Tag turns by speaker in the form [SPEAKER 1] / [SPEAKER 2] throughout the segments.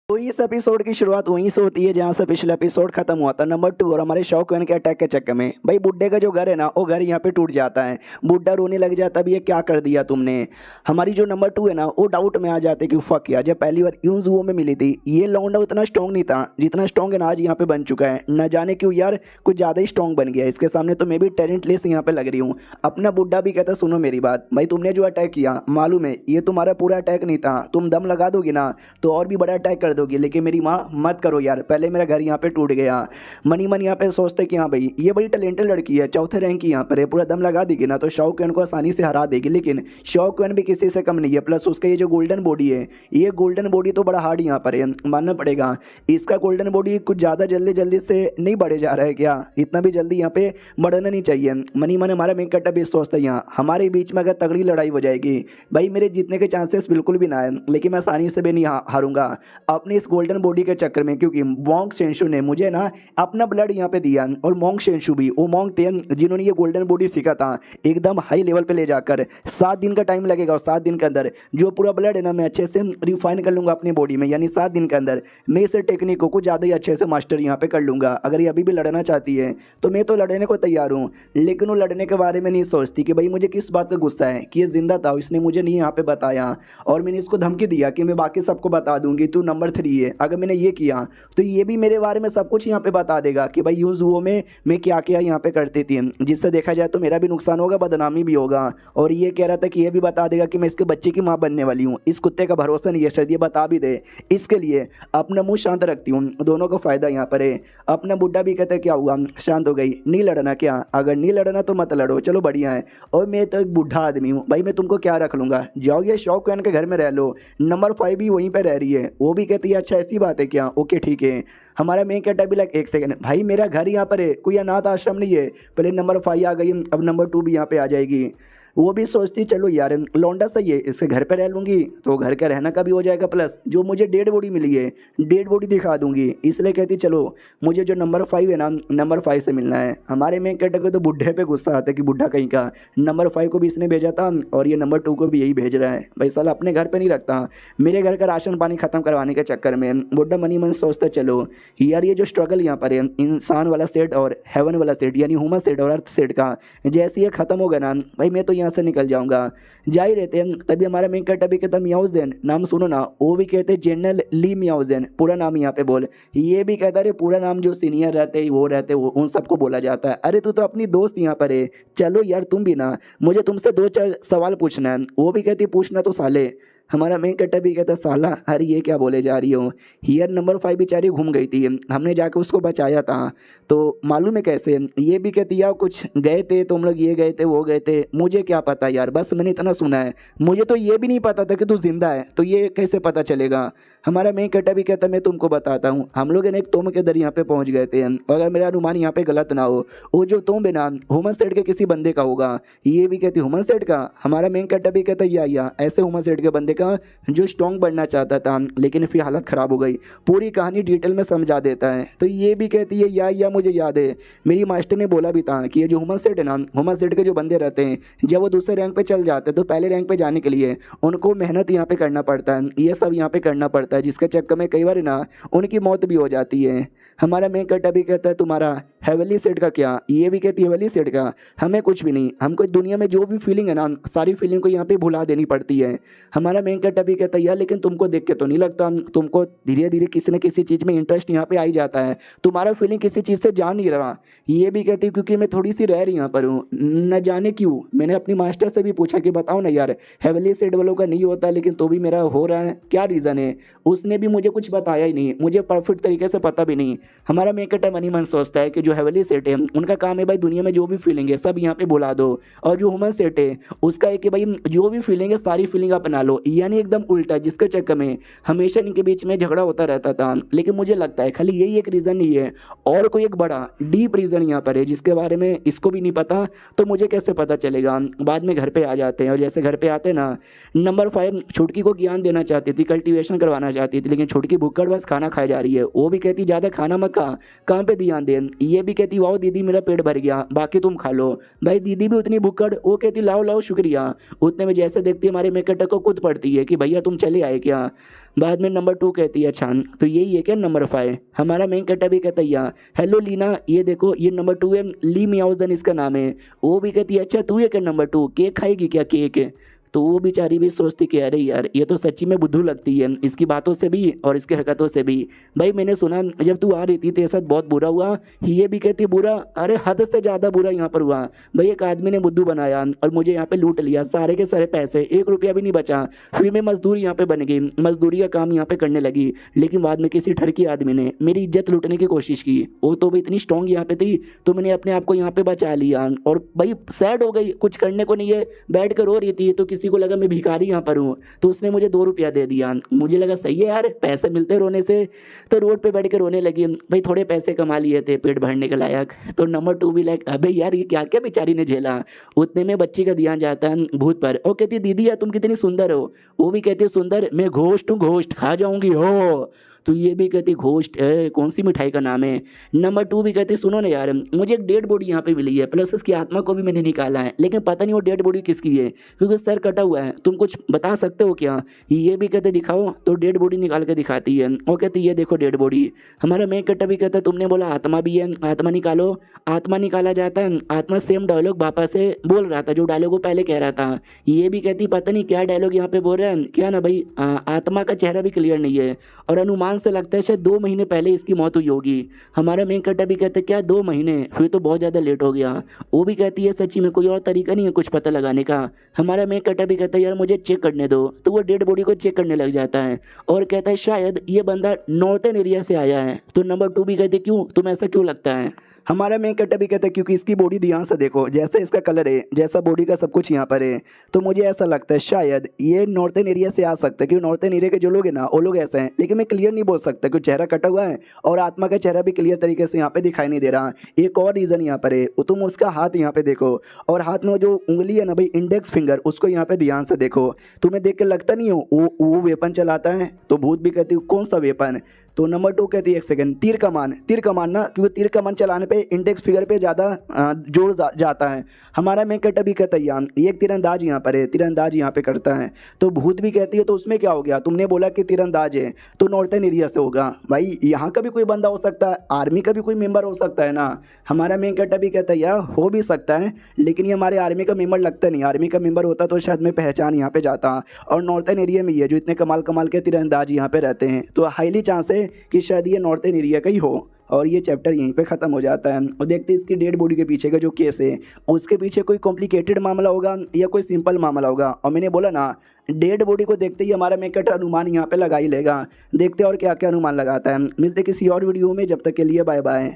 [SPEAKER 1] तो इस एपिसोड की शुरुआत वहीं से होती है जहां से पिछला एपिसोड खत्म हुआ था, नंबर 2। और हमारे शॉकवैन के अटैक के चक्कर में भाई बुड्ढे का जो घर है ना, वो घर यहाँ पे टूट जाता है। बुड्ढा रोने लग जाता है, ये क्या कर दिया तुमने। हमारी जो नंबर 2 है ना, वो डाउट में आ जाते कि फक किया। जब पहली बार यूं जुओं में मिली थी, ये लौंडा उतना स्ट्रॉन्ग नहीं था जितना स्ट्रॉन्ग है ना आज यहाँ पे बन चुका है। न जाने क्यों यार, कुछ ज़्यादा ही स्ट्रॉन्ग बन गया। इसके सामने तो मैं भी टैलेंटलेस यहाँ पे लग रही हूँ। अपना बुड्ढा भी कहता सुनो मेरी बात भाई, तुमने जो अटैक किया मालूम है ये तुम्हारा पूरा अटैक नहीं था। तुम दम लगा दोगी ना तो और भी बड़ा अटैक कर दोगी, लेकिन मेरी माँ मत करो यार, पहले मेरा घर यहाँ पे टूट गया। मनी मन यहाँ पे सोचते कि हाँ भाई ये बड़ी टैलेंटेड लड़की है, चौथे रैंक की यहाँ पर है, पूरा दम लगा देगी ना तो शाओक्वेन को आसानी से हरा देगी। लेकिन शाओक्वेन भी किसी से कम नहीं है, प्लस उसका ये जो गोल्डन बॉडी है, ये गोल्डन बॉडी तो बड़ा हार्ड यहाँ पर है, मानना पड़ेगा। इसका गोल्डन बॉडी कुछ ज़्यादा जल्दी जल्दी से नहीं बढ़े जा रहा है क्या, इतना भी जल्दी यहाँ पे बढ़ना नहीं चाहिए। मनी मन हमारा मेन कट्टा भी सोचता है यहाँ हमारे बीच में अगर तगड़ी लड़ाई हो जाएगी भाई, मेरे जीतने के चांसेस बिल्कुल भी ना है, लेकिन मैं आसानी से भी नहीं हारूंगा अपनी इस गोल्डन बॉडी के चक्कर में। क्योंकि मोंग शेंशु ने मुझे ना अपना ब्लड यहाँ पे दिया, और मोंग शेंशु भी वो मोंग थे जिन्होंने ये गोल्डन बॉडी सीखा था एकदम हाई लेवल पे ले जाकर। 7 दिन का टाइम लगेगा, और 7 दिन के अंदर जो पूरा ब्लड है ना मैं अच्छे से रिफाइन कर लूँगा अपनी बॉडी में, यानी 7 दिन के अंदर मैं इस टेक्निक को कुछ ज़्यादा ही अच्छे से मास्टर यहाँ पे कर लूँगा। अगर ये अभी भी लड़ना चाहती है तो मैं तो लड़ने को तैयार हूँ, लेकिन वो लड़ने के बारे में नहीं सोचती कि भाई मुझे किस बात का गुस्सा है कि ये जिंदा था, इसने मुझे नहीं यहाँ पे बताया, और मैंने इसको धमकी दिया कि मैं बाकी सबको बता दूंगी तू नंबर 3 है। अगर मैंने ये किया तो ये भी मेरे बारे में सब कुछ यहाँ पे बता देगा कि भाई यूज हुओं में मैं क्या क्या यहाँ पे करती थी, जिससे देखा जाए तो मेरा भी नुकसान होगा, बदनामी भी होगा। और ये कह रहा था कि ये भी बता देगा कि मैं इसके बच्चे की माँ बनने वाली हूँ। इस कुत्ते का भरोसा नहीं है, शायद ये बता भी दे। इसके लिए अपना मुंह शांत रखती हूँ, दोनों को फायदा यहाँ पर है। अपना बुड्ढा भी कहता है क्या हुआ, शांत हो गई, नहीं लड़ना क्या, अगर नहीं लड़ना तो मत लड़ो, चलो बढ़िया है। और मैं तो एक बुढ़ा आदमी हूँ भाई, मैं तुमको क्या रख लूँगा, जाओ ये शाओक्वेन के घर में रह लो। नंबर 5 भी वहीं पर रह रही है, वो भी कहती है अच्छा ऐसी बात है क्या, ओके ठीक है। हमारा मेन कहता भी लाइक एक सेकंड भाई, मेरा घर यहाँ पर है, कोई अनाथ आश्रम नहीं है। पहले नंबर 5 आ गई, अब नंबर 2 भी यहाँ पे आ जाएगी। वो भी सोचती चलो यार लौंडा सही है, इसके घर पे रह लूँगी तो घर का रहना का भी हो जाएगा, प्लस जो मुझे डेड बॉडी मिली है डेड बॉडी दिखा दूंगी। इसलिए कहती चलो मुझे जो नंबर 5 है ना, नंबर 5 से मिलना है। हमारे मेन कैरेक्टर को तो बुढ़े पे गुस्सा आता है कि बुढ़ा कहीं का, नंबर 5 को भी इसने भेजा था और ये नंबर 2 को भी यही भेज रहा है। भाई साला अपने घर पर नहीं रखता, मेरे घर का राशन पानी ख़त्म करवाने के चक्कर में बुढ़ा मनी मन सोचता चलो यार ये जो स्ट्रगल यहाँ पर है इंसान वाला सेट और हेवन वाला सेट यानी ह्यूमन सेट और अर्थ सेट का, जैसे ये खत्म होगा ना भाई मैं तो यहाँ से निकल जाऊंगा। जा ही रहते हैं तभी हमारा मेन कैरेक्टर भी कहता मियाउजेन, नाम सुनो ना, वो भी कहते जनरल ली मियाउजेन, पूरा नाम यहाँ पे बोल। ये भी कहता है पूरा नाम जो सीनियर रहते वो रहते वो उन सबको बोला जाता है। अरे तू तो अपनी दोस्त यहाँ पर है, चलो यार तुम भी ना, मुझे तुमसे 2-4 सवाल पूछना है। वो भी कहती पूछना तो साले। हमारा मेन कैरेक्टर भी कहता साला अरे ये क्या बोले जा रही हो। हियर नंबर 5 बेचारी घूम गई थी, हमने जाके उसको बचाया था, तो मालूम है कैसे। ये भी कहती यार कुछ गए थे तुम लोग, ये गए थे वो गए थे, मुझे क्या पता यार, बस मैंने इतना सुना है, मुझे तो ये भी नहीं पता था कि तू जिंदा है, तो ये कैसे पता चलेगा। हमारा मेन कैरेक्टर भी कहता मैं तुमको बताता हूँ, हम लोग एक तुम के दर यहाँ पे पहुँच गए थे, अगर मेरा अनुमान यहाँ पे गलत ना हो, वो जो तुम है ना ह्यूमन सेट के किसी बंदे का होगा। ये भी कहती ह्यूमन सेट का। हमारा मेन कैरेक्टर भी कहता या ऐसे ह्यूमन सेट के बंदे का जो स्ट्रॉन्ग बनना चाहता था, लेकिन फिर हालत ख़राब हो गई। पूरी कहानी डिटेल में समझा देता है। तो ये भी कहती है या मुझे याद है मेरी मास्टर ने बोला भी था कि ये जो ह्यूमन सेट है ना, ह्यूमन सेट के जो बंदे रहते हैं जब वो दूसरे रैंक पे चल जाते हैं तो पहले रैंक पे जाने के लिए उनको मेहनत यहाँ पे करना पड़ता है, ये सब यहाँ पे करना पड़ता है, जिसके चक्कर में कई बार ना उनकी मौत भी हो जाती है। हमारा मेन कैरेक्टर भी कहता है तुम्हारा हेवनली सेट का क्या। ये भी कहती है हेवनली सेट का हमें कुछ भी नहीं, हमको दुनिया में जो भी फीलिंग है ना सारी फीलिंग को यहाँ पे भुला देनी पड़ती है। हमारा मेन कैरेक्टर भी कहता है यार लेकिन तुमको देख के तो नहीं लगता, तुमको धीरे धीरे किसी न किसी चीज़ में इंटरेस्ट यहाँ पे आ ही जाता है, तुम्हारा फीलिंग किसी चीज़ से जा नहीं रहा। ये भी कहती है क्योंकि मैं थोड़ी सी रह रही यहाँ पर हूँ, न जाने क्यों। मैंने अपनी मास्टर से भी पूछा कि बताओ ना यार हेवनली सेट वालों का नहीं होता लेकिन तो भी मेरा हो रहा है, क्या रीज़न है। उसने भी मुझे कुछ बताया ही नहीं, मुझे परफेक्ट तरीके से पता भी नहीं। हमारा मेन कैरेक्टर मनी मन सोचता है कि जो हेवनली सेट है उनका काम है भाई दुनिया में जो भी फीलिंग है सब यहाँ पे बुला दो, और जो ह्यूमन सेट है उसका है कि भाई जो भी फीलिंग है सारी फीलिंग अपना लो, यानी एकदम उल्टा, जिसके चक्कर में हमेशा इनके बीच में झगड़ा होता रहता था। लेकिन मुझे लगता है खाली यही एक रीज़न नहीं है, और कोई एक बड़ा डीप रीज़न यहाँ पर है जिसके बारे में इसको भी नहीं पता, तो मुझे कैसे पता चलेगा। बाद में घर पे आ जाते हैं, और जैसे घर पे आते ना नंबर 5 छुटकी को ज्ञान देना चाहती थी, कल्टीवेशन करवाना चाहती थी, लेकिन छुटकी भूखड़ बस खाना खाई जा रही है। वो भी कहती ज़्यादा खाना मत खा, काम पे ध्यान दे। ये भी कहती वाओ दीदी मेरा पेट भर गया, बाकी तुम खा लो। भाई दीदी भी उतनी भुक्कड़, वो कहती लाओ लाओ शुक्रिया। उतने में जैसे देखती है हमारे मेकअप को कूद पड़ती है कि भैया तुम चले आए क्या। बाद में नंबर 2 कहती है अच्छा तो यही है क्या नंबर 5। हमारा मेन कट्टा भी कहता है हेलो लीना ये देखो ये नंबर 2 है, ली मियाउजन इसका नाम है। वो भी कहती है अच्छा तू है क्या नंबर 2, केक खाएगी क्या केक। तो वो बेचारी भी सोचती कि अरे यार ये तो सच्ची में बुद्धू लगती है, इसकी बातों से भी और इसकी हरकतों से भी। भाई मैंने सुना जब तू आ रही थी तेरे साथ बहुत बुरा हुआ। ये भी कहती बुरा, अरे हद से ज़्यादा बुरा यहाँ पर हुआ। भाई एक आदमी ने बुद्धू बनाया और मुझे यहाँ पे लूट लिया सारे के सारे पैसे, 1 रुपया भी नहीं बचा। फिर मैं मजदूर यहाँ पे बन गई, मजदूरी का काम यहाँ पे करने लगी। लेकिन बाद में किसी ठरकी आदमी ने मेरी इज्जत लूटने की कोशिश की। वो तो भी इतनी स्ट्रॉन्ग यहाँ पे थी तो मैंने अपने आप को यहाँ पे बचा लिया। और भाई सैड हो गई, कुछ करने को नहीं है, बैठ कर रो रही थी। तो किसी को लगा मैं भिखारी यहाँ पर हूँ तो उसने मुझे 2 रुपया दे दिया। मुझे लगा सही है यार पैसे मिलते रोने से, तो रोड पे बैठ के रोने लगी। भाई थोड़े पैसे कमा लिए थे पेट भरने के लायक। तो नंबर 2 भी लाइक अबे यार ये क्या क्या बेचारी ने झेला। उतने में बच्ची का ध्यान जाता है भूत पर। वो कहती है दीदी यार तुम कितनी सुंदर हो। वो भी कहती है सुंदर, मैं घोस्ट हूँ, घोस्ट खा जाऊंगी हो। तो ये भी कहती घोस्ट कौन सी मिठाई का नाम है। नंबर 2 भी कहती सुनो ना यार मुझे एक डेड बॉडी यहाँ पे मिली है, प्लस उसकी आत्मा को भी मैंने निकाला है, लेकिन पता नहीं वो डेड बॉडी किसकी है क्योंकि सर कटा हुआ है, तुम कुछ बता सकते हो क्या। ये भी कहते दिखाओ। तो डेड बॉडी निकाल के दिखाती है। वो कहती ये देखो डेड बॉडी। हमारा मेन कट्टा भी कहता है तुमने बोला आत्मा भी है, आत्मा निकालो। आत्मा निकाला जाता है। आत्मा सेम डायलॉग पापा से बोल रहा था जो डायलॉग वो पहले कह रहा था। ये भी कहती पता नहीं क्या डायलॉग यहाँ पे बोल रहे हैं क्या ना भाई। आत्मा का चेहरा भी क्लियर नहीं है और अनुमान से लगता है शायद 2 महीने पहले इसकी मौत हुई होगी। हमारा मेन कट्टा भी कहते क्या 2 महीने, फिर तो बहुत ज़्यादा लेट हो गया। वो भी कहती है सच्ची में कोई और तरीका नहीं है कुछ पता लगाने का। हमारा मेन कट्टा भी कहता है यार मुझे चेक करने दो। तो वो डेड बॉडी को चेक करने लग जाता है और कहता है शायद ये बंदा नॉर्थन एरिया से आया है। तो नंबर 2 भी कहते क्यों, तुम ऐसा क्यों लगता है। हमारा मेन कट्टा भी कहता है क्योंकि इसकी बॉडी ध्यान से देखो, जैसे इसका कलर है, जैसा बॉडी का सब कुछ यहाँ पर है, तो मुझे ऐसा लगता है शायद ये नॉर्थन एरिया से आ सकता है क्योंकि नॉर्थन एरिया के जो लोग हैं ना वो लोग ऐसे हैं। लेकिन मैं क्लियर नहीं बोल सकता क्योंकि चेहरा कटा हुआ है और आत्मा का चेहरा भी क्लियर तरीके से यहाँ पे दिखाई नहीं दे रहा। एक और रीज़न यहाँ पर है, तुम उसका हाथ यहाँ पे देखो और हाथ में जो उंगली है ना भाई इंडेक्स फिंगर, उसको यहाँ पे ध्यान से देखो। तुम्हें देख के लगता नहीं हो वो वेपन चलाता है। तो भूत भी कहती कौन सा वेपन। तो नंबर 2 कहती है एक सेकंड, तीर कमान। तीर कमान ना, क्योंकि तीर कमान चलाने पे इंडेक्स फिगर पे ज़्यादा जोर जाता है। हमारा मेन कट्टा भी कहता है ये एक तीरंदाज यहाँ पर है, तीरंदाज यहाँ पे करता है। तो भूत भी कहती है तो उसमें क्या हो गया, तुमने बोला कि तीरंदाज है तो नॉर्थन एरिया से होगा। भाई यहाँ का भी कोई बंदा हो सकता है, आर्मी का भी कोई मेम्बर हो सकता है ना। हमारा मेन कट्टा भी कहता है यार हो भी सकता है, लेकिन ये हमारे आर्मी का मेम्बर लगता नहीं। आर्मी का मेम्बर होता तो शायद मैं पहचान यहाँ पे जाता। और नॉर्थन एरिया में ही है जो इतने कमाल कमाल के तीरंदाज यहाँ पे रहते हैं, तो हाईली चांस है कि शायद ये नॉर्थन एरिया का ही हो। और ये चैप्टर यहीं पे ख़त्म हो जाता है। और देखते हैं इसकी डेड बॉडी के पीछे का जो केस है उसके पीछे कोई कॉम्प्लिकेटेड मामला होगा या कोई सिंपल मामला होगा। और मैंने बोला ना डेड बॉडी को देखते ही हमारा मेकअप अनुमान यहाँ पे लगा ही लेगा। देखते और क्या क्या अनुमान लगाता है। मिलते किसी और वीडियो में, जब तक के लिए बाय बाय।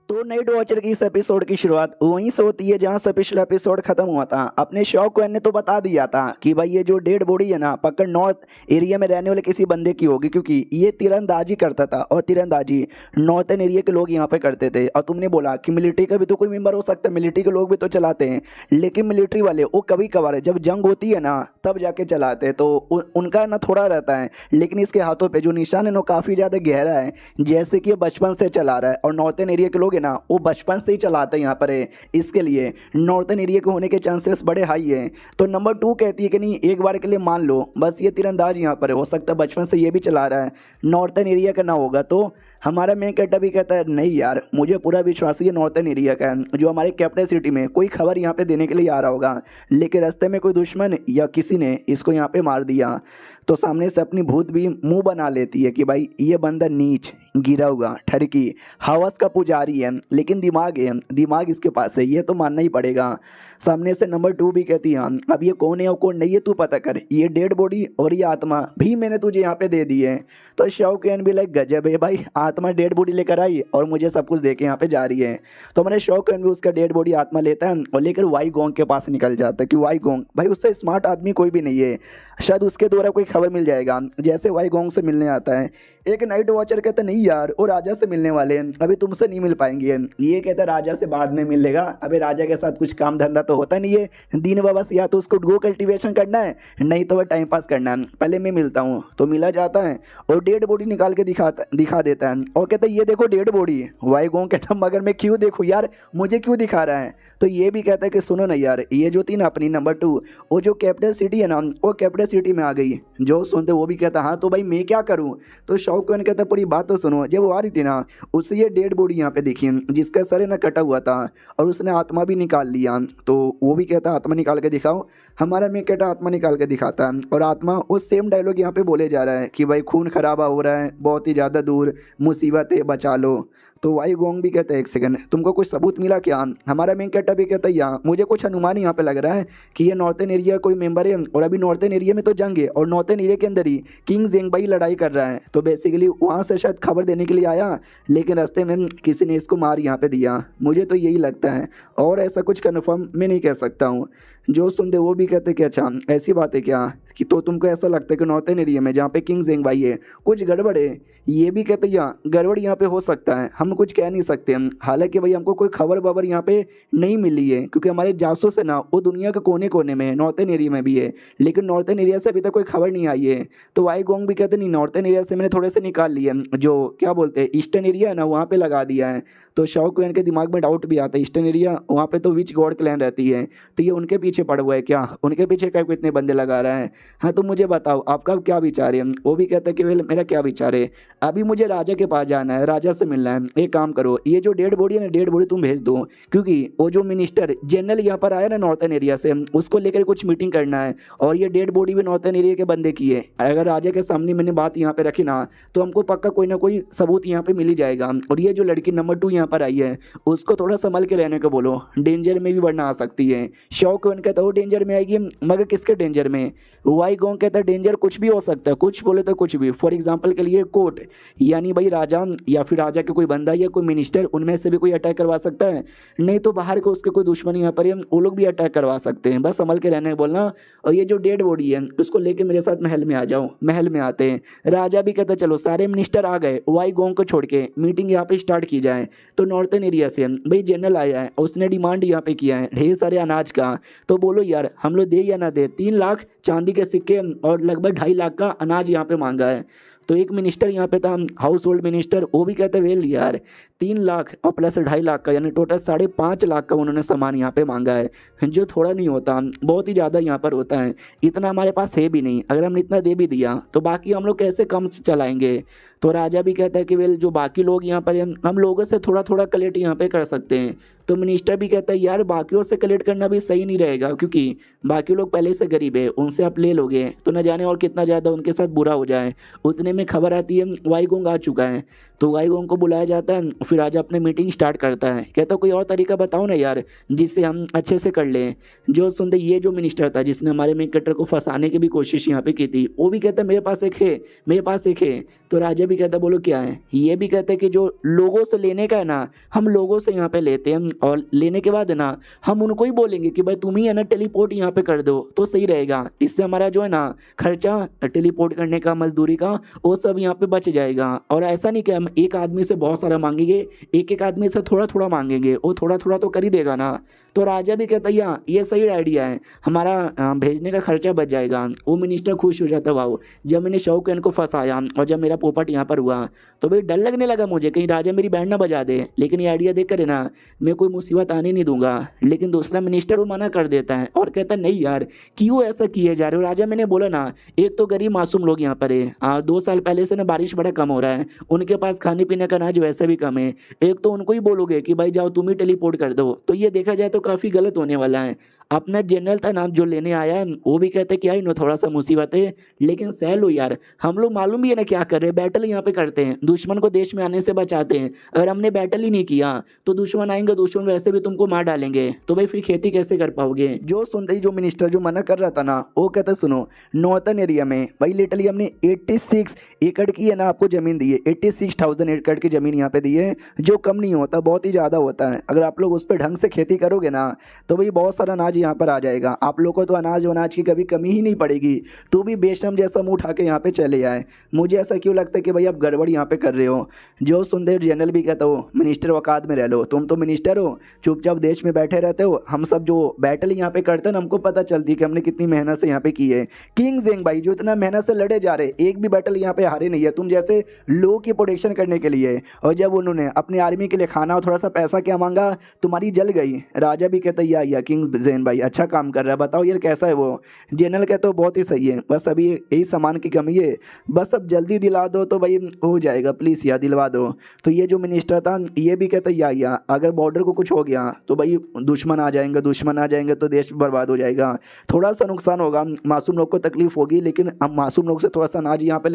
[SPEAKER 1] तो नाइट वॉचर की इस एपिसोड की शुरुआत वहीं से होती है जहां से पिछला एपिसोड खत्म हुआ था। अपने शौक ने तो बता दिया था कि भाई ये जो डेड बॉडी है ना पक्का नॉर्थ एरिया में रहने वाले किसी बंदे की होगी, क्योंकि ये तीरंदाजी करता था और तीरंदाजी नॉर्थन एरिया के लोग यहाँ पे करते थे। और तुमने बोला कि मिलिट्री का भी तो कोई मेंबर हो सकता है, मिलिट्री के लोग भी तो चलाते हैं, लेकिन मिलिट्री वाले वो कभी कभार जब जंग होती है ना तब जाके चलाते हैं, तो उनका ना थोड़ा रहता है। लेकिन इसके हाथों पर जो निशान है ना काफ़ी ज़्यादा गहरा है, जैसे कि ये बचपन से चला रहा है। और नॉर्थन एरिया के लोग ना वो बचपन से ही चलाते हैं यहाँ पर है, इसके लिए नॉर्थन एरिया के होने के चांसेस बड़े हाई हैं। तो नंबर 2 कहती है कि नहीं एक बार के लिए मान लो बस ये तीरंदाज यहाँ पर है, हो सकता है बचपन से ये भी चला रहा है, नॉर्थन एरिया का ना होगा। तो हमारा मेन कट्टा भी कहता है नहीं यार मुझे पूरा विश्वास है नॉर्थन एरिया का है, जो हमारे कैपिटल सिटी में कोई खबर यहाँ पे देने के लिए आ रहा होगा, लेकिन रास्ते में कोई दुश्मन या किसी ने इसको यहाँ पे मार दिया। तो सामने से अपनी भूत भी मुंह बना लेती है कि भाई ये बंदा नीच गिरा हुआ ठरकी हवस का पुजारी है, लेकिन दिमाग है, दिमाग इसके पास है, ये तो मानना ही पड़ेगा। सामने से नंबर 2 भी कहती है अब ये कौन है और कौन नहीं है तू पता कर, ये डेड बॉडी और ये आत्मा भी मैंने तुझे यहाँ पे दे दी है। तो शौकैन भी लाइक गजब है भाई, आत्मा डेड बॉडी लेकर आई और मुझे सब कुछ देके यहाँ पे जा रही है। तो हमारे शौकैन भी उसका डेड बॉडी आत्मा लेता है और लेकर वाई गोंग के पास निकल जाता है कि वाई गोंग भाई उससे स्मार्ट आदमी कोई भी नहीं है, शायद उसके द्वारा कोई खबर मिल जाएगा। जैसे वाई गोंग से मिलने आता है एक नाइट वॉचर कहता नहीं यार वो राजा से मिलने वाले हैं, अभी तुमसे नहीं मिल पाएंगे। ये कहता राजा से बाद में मिल लेगा, अभी राजा के साथ कुछ काम धंधा तो होता नहीं है दिन में, बस या तो उसको गो कल्टीवेशन करना है नहीं तो वह टाइम पास करना है, पहले मैं मिलता हूँ। तो मिला जाता है और डेड बॉडी निकाल के दिखा देता है और कहता है ये देखो डेड बॉडी। वाई गोंग कहता मगर मैं क्यों देखूँ यार, मुझे क्यों दिखा रहा है। तो ये भी कहता है कि सुनो ना यार, ये जो थी ना अपनी नंबर 2, वो जो कैपिटल सिटी है ना, वो कैपिटल सिटी में आ गई। जो सुनते वो भी कहता हाँ तो भाई मैं क्या करूँ। तो शौकन कहता पूरी बात तो सुनो, जब वो आ रही थी ना उससे ये डेड बॉडी यहाँ पे देखी जिसका सर है ना कटा हुआ था और उसने आत्मा भी निकाल लिया। तो वो भी कहता आत्मा निकाल के दिखाओ। हमारा मैं कहता आत्मा निकाल के दिखाता है और आत्मा वो सेम डायलॉग यहाँ पे बोले जा रहा है कि भाई खून खराबा हो रहा है, बहुत ही ज़्यादा दूर, मुसीबत है, बचा लो। तो वाई गोंग भी कहता है एक सेकंड तुमको कुछ सबूत मिला क्या। हमारा मेन कैरेक्टर भी कहता है यहाँ मुझे कुछ अनुमान यहाँ पे लग रहा है कि ये नॉर्थन एरिया कोई मेंबर है और अभी नॉर्थन एरिया में तो जंग है और नॉर्थन एरिया के अंदर ही किंग जेंगबाई लड़ाई कर रहा है। तो बेसिकली वहाँ से शायद खबर देने के लिए आया, लेकिन रास्ते में किसी ने इसको मार यहाँ पे दिया, मुझे तो यही लगता है और ऐसा कुछ कन्फर्म मैं नहीं कह सकता हूँ। जो सुनते वो भी कहते कि अच्छा ऐसी बात है क्या, कि तो तुमको ऐसा लगता है कि नॉर्थन एरिया में जहाँ पे किंग जेंगबाई है कुछ गड़बड़ है। ये भी कहते यहाँ गड़बड़ यहाँ पे हो सकता है, हम कुछ कह नहीं सकते हम। हालांकि भाई हमको कोई खबर वबर यहाँ पे नहीं मिली है क्योंकि हमारे जासूस है ना वो दुनिया के कोने कोने में है, नॉर्थन एरिया में भी है, लेकिन नॉर्थन एरिया से अभी तक कोई खबर नहीं आई है। तो वाई गोंग भी कहते नहीं नॉर्थन एरिया से मैंने थोड़े से निकाल लिए, जो क्या बोलते हैं ईस्टर्न एरिया है ना वहाँ पे लगा दिया है। तो शाओ क्लैन के दिमाग में डाउट भी आता है ईस्टर्न एरिया वहाँ पे तो विच गॉड क्लैन रहती है, तो ये उनके पीछे पड़ हुआ है क्या, उनके पीछे क्या इतने बंदे लगा रहा है। हाँ तो मुझे बताओ आपका क्या विचार है। वो भी कहता है कि वेल मेरा क्या विचार है, अभी मुझे राजा के पास जाना है, राजा से मिलना है। एक काम करो ये जो डेड बॉडी है ना डेड बॉडी तुम भेज दो, क्योंकि वो जो मिनिस्टर जनरल यहाँ पर आया ना नॉर्थन एरिया से उसको लेकर कुछ मीटिंग करना है और ये डेड बॉडी भी नॉर्थन एरिया के बंदे की है। अगर राजा के सामने मैंने बात यहाँ पे रखी ना तो हमको पक्का कोई ना कोई सबूत यहाँ पे मिल ही जाएगा। और ये जो लड़की नंबर 2 यहाँ पर आई है उसको थोड़ा संभल के रहने को बोलो, डेंजर में भी बढ़ना आ सकती है। शौक कहता है वो डेंजर में आएगी मगर किसके डेंजर में। वाई गोंग कहता है डेंजर कुछ भी हो सकता है, कुछ बोले तो कुछ भी। फॉर एग्जांपल के लिए कोर्ट यानी भाई राजा या फिर राजा के कोई बंदा या कोई मिनिस्टर उनमें से भी कोई अटैक करवा सकता है, नहीं तो बाहर के उसके कोई दुश्मन यहाँ पर वो लोग भी अटैक करवा सकते हैं, बस संभल के रहने को बोलना। और ये जो डेड बॉडी है उसको लेके मेरे साथ महल में आ जाओ। महल में आते हैं, राजा भी कहता चलो सारे मिनिस्टर आ गए, वाई गोंग को छोड़ के मीटिंग यहाँ पे स्टार्ट की जाए। तो नॉर्थन एरिया से भाई जनरल आया है, उसने डिमांड यहाँ पे किया है ढेर सारे अनाज का। तो बोलो यार हम लोग दे या ना दे, 3 लाख चांदी के सिक्के और लगभग 2.5 लाख का अनाज यहाँ पे मांगा है। तो एक मिनिस्टर यहाँ पे था हाउस होल्ड मिनिस्टर, वो भी कहते वेल यार 3 लाख और प्लस 2.5 लाख का यानी टोटल 5.5 लाख का उन्होंने सामान यहाँ पे मांगा है, जो थोड़ा नहीं होता बहुत ही ज़्यादा यहाँ पर होता है। इतना हमारे पास है भी नहीं, अगर हमने इतना दे भी दिया तो बाकी हम लोग कैसे कम से चलाएंगे। तो राजा भी कहता है कि वेल जो बाकी लोग यहाँ पर हम लोगों से थोड़ा थोड़ा कलेक्ट यहाँ पे कर सकते हैं। तो मिनिस्टर भी कहता है यार बाकियों से कलेक्ट करना भी सही नहीं रहेगा क्योंकि बाकी लोग पहले से गरीब है, उनसे आप ले लोगे तो न जाने और कितना ज़्यादा उनके साथ बुरा हो जाए। उतने में खबर आती है वाई गोंग आ चुका है, तो वाई गोंग को बुलाया जाता है। फिर राजा अपने मीटिंग स्टार्ट करता है, कहता कोई और तरीका बताओ ना यार जिससे हम अच्छे से कर लें। जो सुनते ये जो मिनिस्टर था जिसने हमारे मेन कैरेक्टर को फंसाने की भी कोशिश यहाँ पे की थी, वो भी कहता मेरे पास एक है, मेरे पास एक है। तो राजा भी कहता बोलो क्या है। ये भी कहते हैं कि जो लोगों से लेने का है ना हम लोगों से यहाँ पे लेते हैं और लेने के बाद है ना हम उनको ही बोलेंगे कि भाई तुम ही है ना टेलीपोर्ट यहाँ पे कर दो तो सही रहेगा। इससे हमारा जो है ना खर्चा टेलीपोर्ट करने का मजदूरी का वो सब यहाँ पे बच जाएगा। और ऐसा नहीं कि हम एक आदमी से बहुत सारा मांगेंगे, एक एक आदमी से थोड़ा थोड़ा मांगेंगे, वो थोड़ा थोड़ा तो कर ही देगा ना। तो राजा भी कहता है ये सही आइडिया है, हमारा भेजने का खर्चा बच जाएगा। वो मिनिस्टर खुश हो जाता वाह जब मैंने शौक इनको फंसाया और जब मेरा पोपट यहाँ पर हुआ तो भाई डर लगने लगा मुझे कहीं राजा मेरी बैंड ना बजा दे। लेकिन ये आइडिया देख कर ना मैं कोई मुसीबत आने नहीं दूंगा। लेकिन दूसरा मिनिस्टर वो मना कर देता है और कहता है नहीं यार क्यों ऐसा किए जा रहे हो। राजा मैंने बोला ना एक तो गरीब मासूम लोग यहाँ पर है, 2 साल पहले से ना बारिश बड़ा कम हो रहा है, उनके पास खाने पीने का अनाज वैसे भी कम है। एक तो उनको ही बोलोगे कि भाई जाओ तुम ही टेलीपोर्ट कर दो, तो ये देखा जाए तो काफ़ी गलत होने वाला है। अपना जनरल था नाम जो लेने आया है वो भी कहते कि आई नो थोड़ा सा मुसीबत है लेकिन सह लो यार, हम लोग मालूम भी है ना क्या कर रहे हैं, बैटल यहाँ पे करते हैं, दुश्मन को देश में आने से बचाते हैं। अगर हमने बैटल ही नहीं किया तो दुश्मन आएंगे, दुश्मन वैसे भी तुमको मार डालेंगे, तो भाई फिर खेती कैसे कर पाओगे। जो सुनते ही जो मिनिस्टर जो मना कर रहा था ना वो कहता सुनो नॉर्थन एरिया में भाई लिटरली हमने 86 एकड़ की है ना आपको ज़मीन दी है, 86,000 एकड़ की ज़मीन यहाँ पे दी है, जो कम नहीं होता बहुत ही ज़्यादा होता है। अगर आप लोग उस पर ढंग से खेती करोगे ना तो भाई बहुत सारा अनाज यहाँ पर आ जाएगा, आप लोग को तो अनाज वनाज की कभी कमी ही नहीं पड़ेगी। तू भी बेशरम जैसा मुंह उठा के यहाँ पे चले आए। मुझे ऐसा क्यों लगता है कि भाई आप गड़बड़ यहाँ पे कर रहे हो। जो सुनदेव जनरल भी कहता हो मिनिस्टर औकात में रह लो, तुम तो मिनिस्टर हो, चुपचाप देश में बैठे रहते हो। हम सब जो बैटल यहाँ पे करते हैं ना, हमको पता चलती है कि हमने कितनी मेहनत से यहाँ पे की है। किंग जेंग भाई जो इतना मेहनत से लड़े जा रहे, एक भी बैटल यहाँ पे हारे नहीं है तुम जैसे लोग की प्रोटेक्शन करने के लिए। और जब उन्होंने अपनी आर्मी के लिए खाना और थोड़ा सा पैसा क्या मांगा, तुम्हारी जल गई। राजा भी कहता या किंग जेन भाई अच्छा काम कर रहा है, बताओ यार कैसा है वो। जनरल कहते हो बहुत ही सही है, बस अभी यही सामान की कमी है, बस अब जल्दी दिला दो तो भाई हो जाएगा, प्लीज़ यार दिलवा दो। तो ये जो मिनिस्टर था ये भी कहता या अगर बॉर्डर को कुछ हो गया तो भाई दुश्मन आ जाएंगे तो देश बर्बाद हो जाएगा, थोड़ा सा नुकसान होगा, मासूम लोग को तकलीफ होगी, लेकिन हम मासूम लोग से थोड़ा सा अनाज यहाँ पे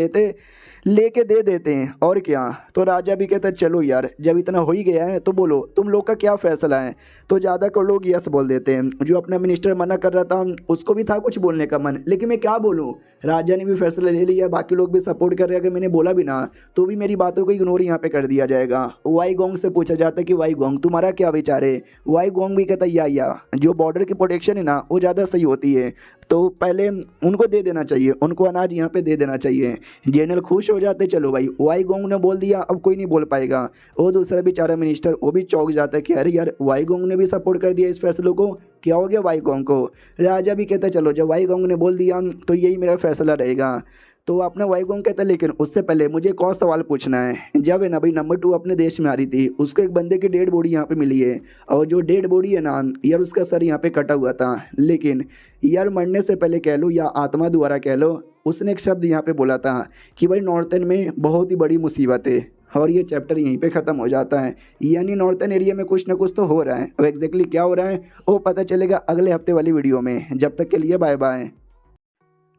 [SPEAKER 1] लेके दे देते हैं और क्या। तो राजा भी कहता है चलो यार जब इतना हो ही गया है तो बोलो तुम लोग का क्या फैसला है। तो ज़्यादातर लोग यस बोल देते हैं। जो अपना मिनिस्टर मना कर रहा था उसको भी था कुछ बोलने का मन, लेकिन मैं क्या बोलूँ, राजा ने भी फैसला ले लिया, बाकी लोग भी सपोर्ट कर रहे हैं। अगर मैंने बोला भी ना तो भी मेरी बातों को इग्नोर यहाँ पे कर दिया जाएगा। वाई गोंग से पूछा जाता है कि वाई गोंग तुम्हारा क्या विचार है। वाई गोंग भी कहता है या जो बॉर्डर की प्रोटेक्शन है ना वो ज़्यादा सही होती है, तो पहले उनको दे देना चाहिए, उनको अनाज यहाँ पे दे देना चाहिए। जनरल खुश हो जाते, चलो भाई वाई गोंग ने बोल दिया अब कोई नहीं बोल पाएगा। वो दूसरा बेचारा मिनिस्टर वो भी चौंक जाता है कि अरे यार वाई गोंग ने भी सपोर्ट कर दिया इस फैसले को, क्या हो गया वाई गोंग को। राजा भी कहता है चलो जब वाई गोंग ने बोल दिया तो यही मेरा फैसला रहेगा। तो अपना वाई गोंग कहता है लेकिन उससे पहले मुझे एक और सवाल पूछना है। जब है ना भाई नंबर 2 अपने देश में आ रही थी, उसको एक बंदे की डेड बॉडी यहाँ पे मिली है, और जो डेड बॉडी है ना यार उसका सर यहाँ पे कटा हुआ था, लेकिन यार मरने से पहले कह लो या आत्मा द्वारा कह लो, उसने एक शब्द यहाँ पे बोला था कि भाई नॉर्थन में बहुत ही बड़ी मुसीबत है। और ये चैप्टर यहीं पे ख़त्म हो जाता है, यानी नॉर्थन एरिया में कुछ ना कुछ तो हो रहा है। अब एग्जैक्टली क्या हो रहा है वो पता चलेगा अगले हफ्ते वाली वीडियो में। जब तक के लिए बाय बाय।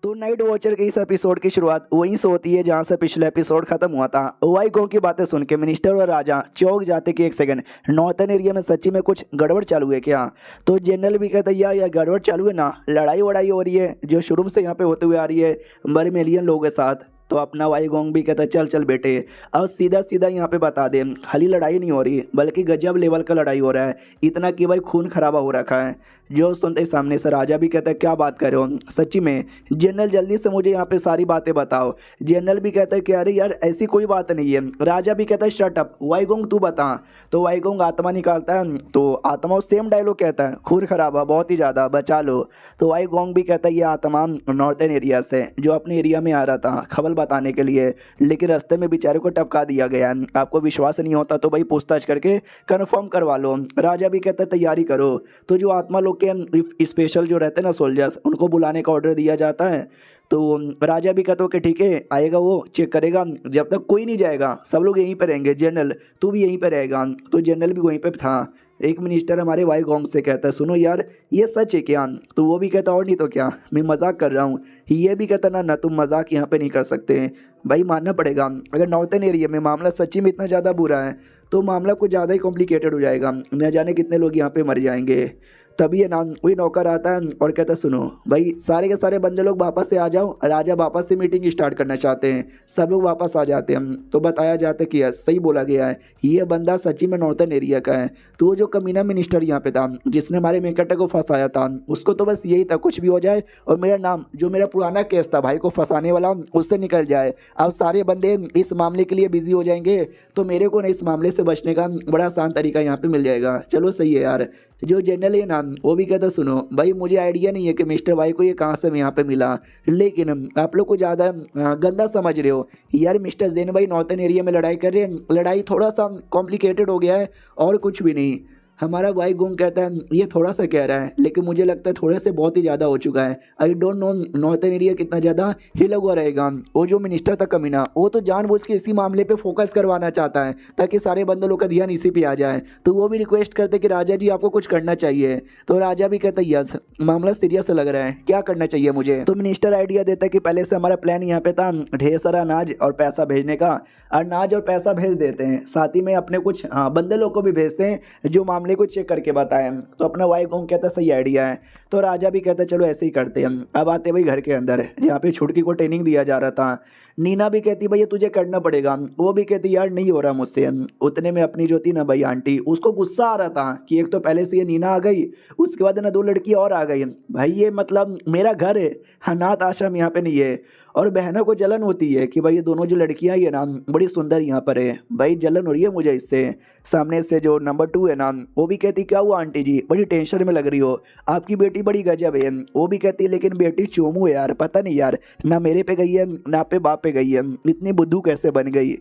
[SPEAKER 1] तो नाइट वॉचर के इस एपिसोड की शुरुआत वहीं से होती है जहां से पिछला एपिसोड खत्म हुआ था। वाई गोंग की बातें सुन के मिनिस्टर और राजा चौंक जाते कि एक सेकंड, नॉर्थन एरिया में सच्ची में कुछ गड़बड़ चालू है क्या। तो जनरल भी कहता है या गड़बड़ चालू है ना, लड़ाई वड़ाई हो रही है जो शुरू से यहाँ पे होते हुए आ रही है बर्मेलियन लोगों के साथ। तो अपना वाई गोंग भी कहता है चल चल बेटे अब सीधा सीधा यहाँ पे बता दे, खाली लड़ाई नहीं हो रही बल्कि गजब लेवल का लड़ाई हो रहा है, इतना कि भाई खून खराबा हो रखा है। जो सुनते ही सामने से राजा भी कहता है क्या बात कर रहे हो सच्ची में, जनरल जल्दी से मुझे यहाँ पे सारी बातें बताओ। जनरल भी कहता है कि अरे यार ऐसी कोई बात नहीं है। राजा भी कहता है शट अप वाई गोंग तू बता। तो वाई गोंग आत्मा निकालता है, तो आत्मा सेम डायलॉग कहता है खून खराबा बहुत ही ज़्यादा बचा लो। तो वाई गोंग भी कहता है ये आत्मा नॉर्थन एरिया से जो अपने एरिया में आ रहा था खबर बताने के लिए, लेकिन रास्ते में बेचारे को टपका दिया गया। आपको विश्वास नहीं होता तो भाई पूछताछ करके कंफर्म करवा लो। राजा भी कहता है तैयारी करो। तो जो आत्मा लोग के स्पेशल जो रहते हैं ना सोल्जर्स, उनको बुलाने का ऑर्डर दिया जाता है। तो राजा भी कहता हो कि ठीक है आएगा वो चेक करेगा, जब तक कोई नहीं जाएगा सब लोग यहीं पे रहेंगे, जनरल तू भी यहीं पे रहेगा। तो जनरल भी वहीं पे था। एक मिनिस्टर हमारे वाई गोंग से कहता है सुनो यार ये सच है क्या। तो वो भी कहता और नहीं तो क्या मैं मजाक कर रहा हूँ। ये भी कहता ना तुम मजाक यहाँ पे नहीं कर सकते भाई, मानना पड़ेगा अगर नॉर्थन एरिया में मामला सच्ची में इतना ज़्यादा बुरा है तो मामला कुछ ज़्यादा ही कॉम्प्लिकेटेड हो जाएगा, न जाने कितने लोग यहाँ पे मर जाएंगे। तभी ये नाम वही नौकर आता है और कहता है सुनो भाई सारे के सारे बंदे लोग वापस से आ जाओ, राजा वापस से मीटिंग स्टार्ट करना चाहते हैं। सब लोग वापस आ जाते हैं। तो बताया जाता है कि सही बोला गया है ये बंदा सच्ची में नॉर्थन एरिया का है। तो वो जो कमीना मिनिस्टर यहाँ पे था जिसने हमारे मेकटे को फंसाया था उसको तो बस यही था कुछ भी हो जाए और मेरा नाम जो मेरा पुराना केस था भाई को फंसाने वाला उससे निकल जाए। अब सारे बंदे इस मामले के लिए बिजी हो जाएंगे तो मेरे को ना इस मामले से बचने का बड़ा आसान तरीका यहाँ पे मिल जाएगा। चलो सही है यार। जो जनरल है ना वो भी कहता सुनो भाई मुझे आइडिया नहीं है कि मिस्टर वाई को ये कहाँ से यहाँ पे मिला, लेकिन आप लोग को ज़्यादा गंदा समझ रहे हो यार। मिस्टर जेन भाई नॉर्थन एरिया में लड़ाई कर रहे हैं, लड़ाई थोड़ा सा कॉम्प्लिकेटेड हो गया है और कुछ भी नहीं। हमारा वाई गोंग कहता है ये थोड़ा सा कह रहा है लेकिन मुझे लगता है थोड़े से बहुत ही ज़्यादा हो चुका है। I don't know northern area कितना ज़्यादा हिला हुआ रहेगा। वो जो मिनिस्टर था कमीना वो तो जानबूझ के इसी मामले पे फोकस करवाना चाहता है ताकि सारे बंदे लोग का ध्यान इसी पे आ जाए। तो वो भी रिक्वेस्ट करते कि राजा जी आपको कुछ करना चाहिए। तो राजा भी कहता है यस मामला सीरियस लग रहा है, क्या करना चाहिए मुझे। तो मिनिस्टर आइडिया देता है कि पहले से हमारा प्लान यहाँ पे था ढेर सारा अनाज और पैसा भेजने का, अनाज और पैसा भेज देते हैं, साथ ही में अपने कुछ बंदे लोग को भी भेजते हैं जो मामले को चेक करके बताएं। तो अपना वाई गोंग कहता सही आइडिया है। तो राजा भी कहता चलो ऐसे ही करते हैं। अब आते भाई घर के अंदर जहाँ पे छुटकी को ट्रेनिंग दिया जा रहा था। नीना भी कहती भाई ये तुझे करना पड़ेगा, वो भी कहती यार नहीं हो रहा मुझसे। उतने में अपनी जो थी ना भाई आंटी, उसको गुस्सा आ रहा था कि एक तो पहले से ये नीना आ गई, उसके बाद ना 2 लड़की और आ गई। भाई ये मतलब मेरा घर है, अनाथ आश्रम यहाँ पे नहीं है। और बहनों को जलन होती है कि भाई ये दोनों जो लड़कियां ये ना बड़ी सुंदर यहाँ पर है, भाई जलन हो रही है मुझे इससे। सामने से जो नंबर 2 है ना, वो भी कहती क्या हुआ आंटी जी, बड़ी टेंशन में लग रही हो, आपकी बेटी बड़ी गजब है। वो भी कहती लेकिन बेटी चोमू है यार, पता नहीं यार, ना मेरे पे गई है ना पे बाप पे गई है, इतनी बुद्धू कैसे बन गई।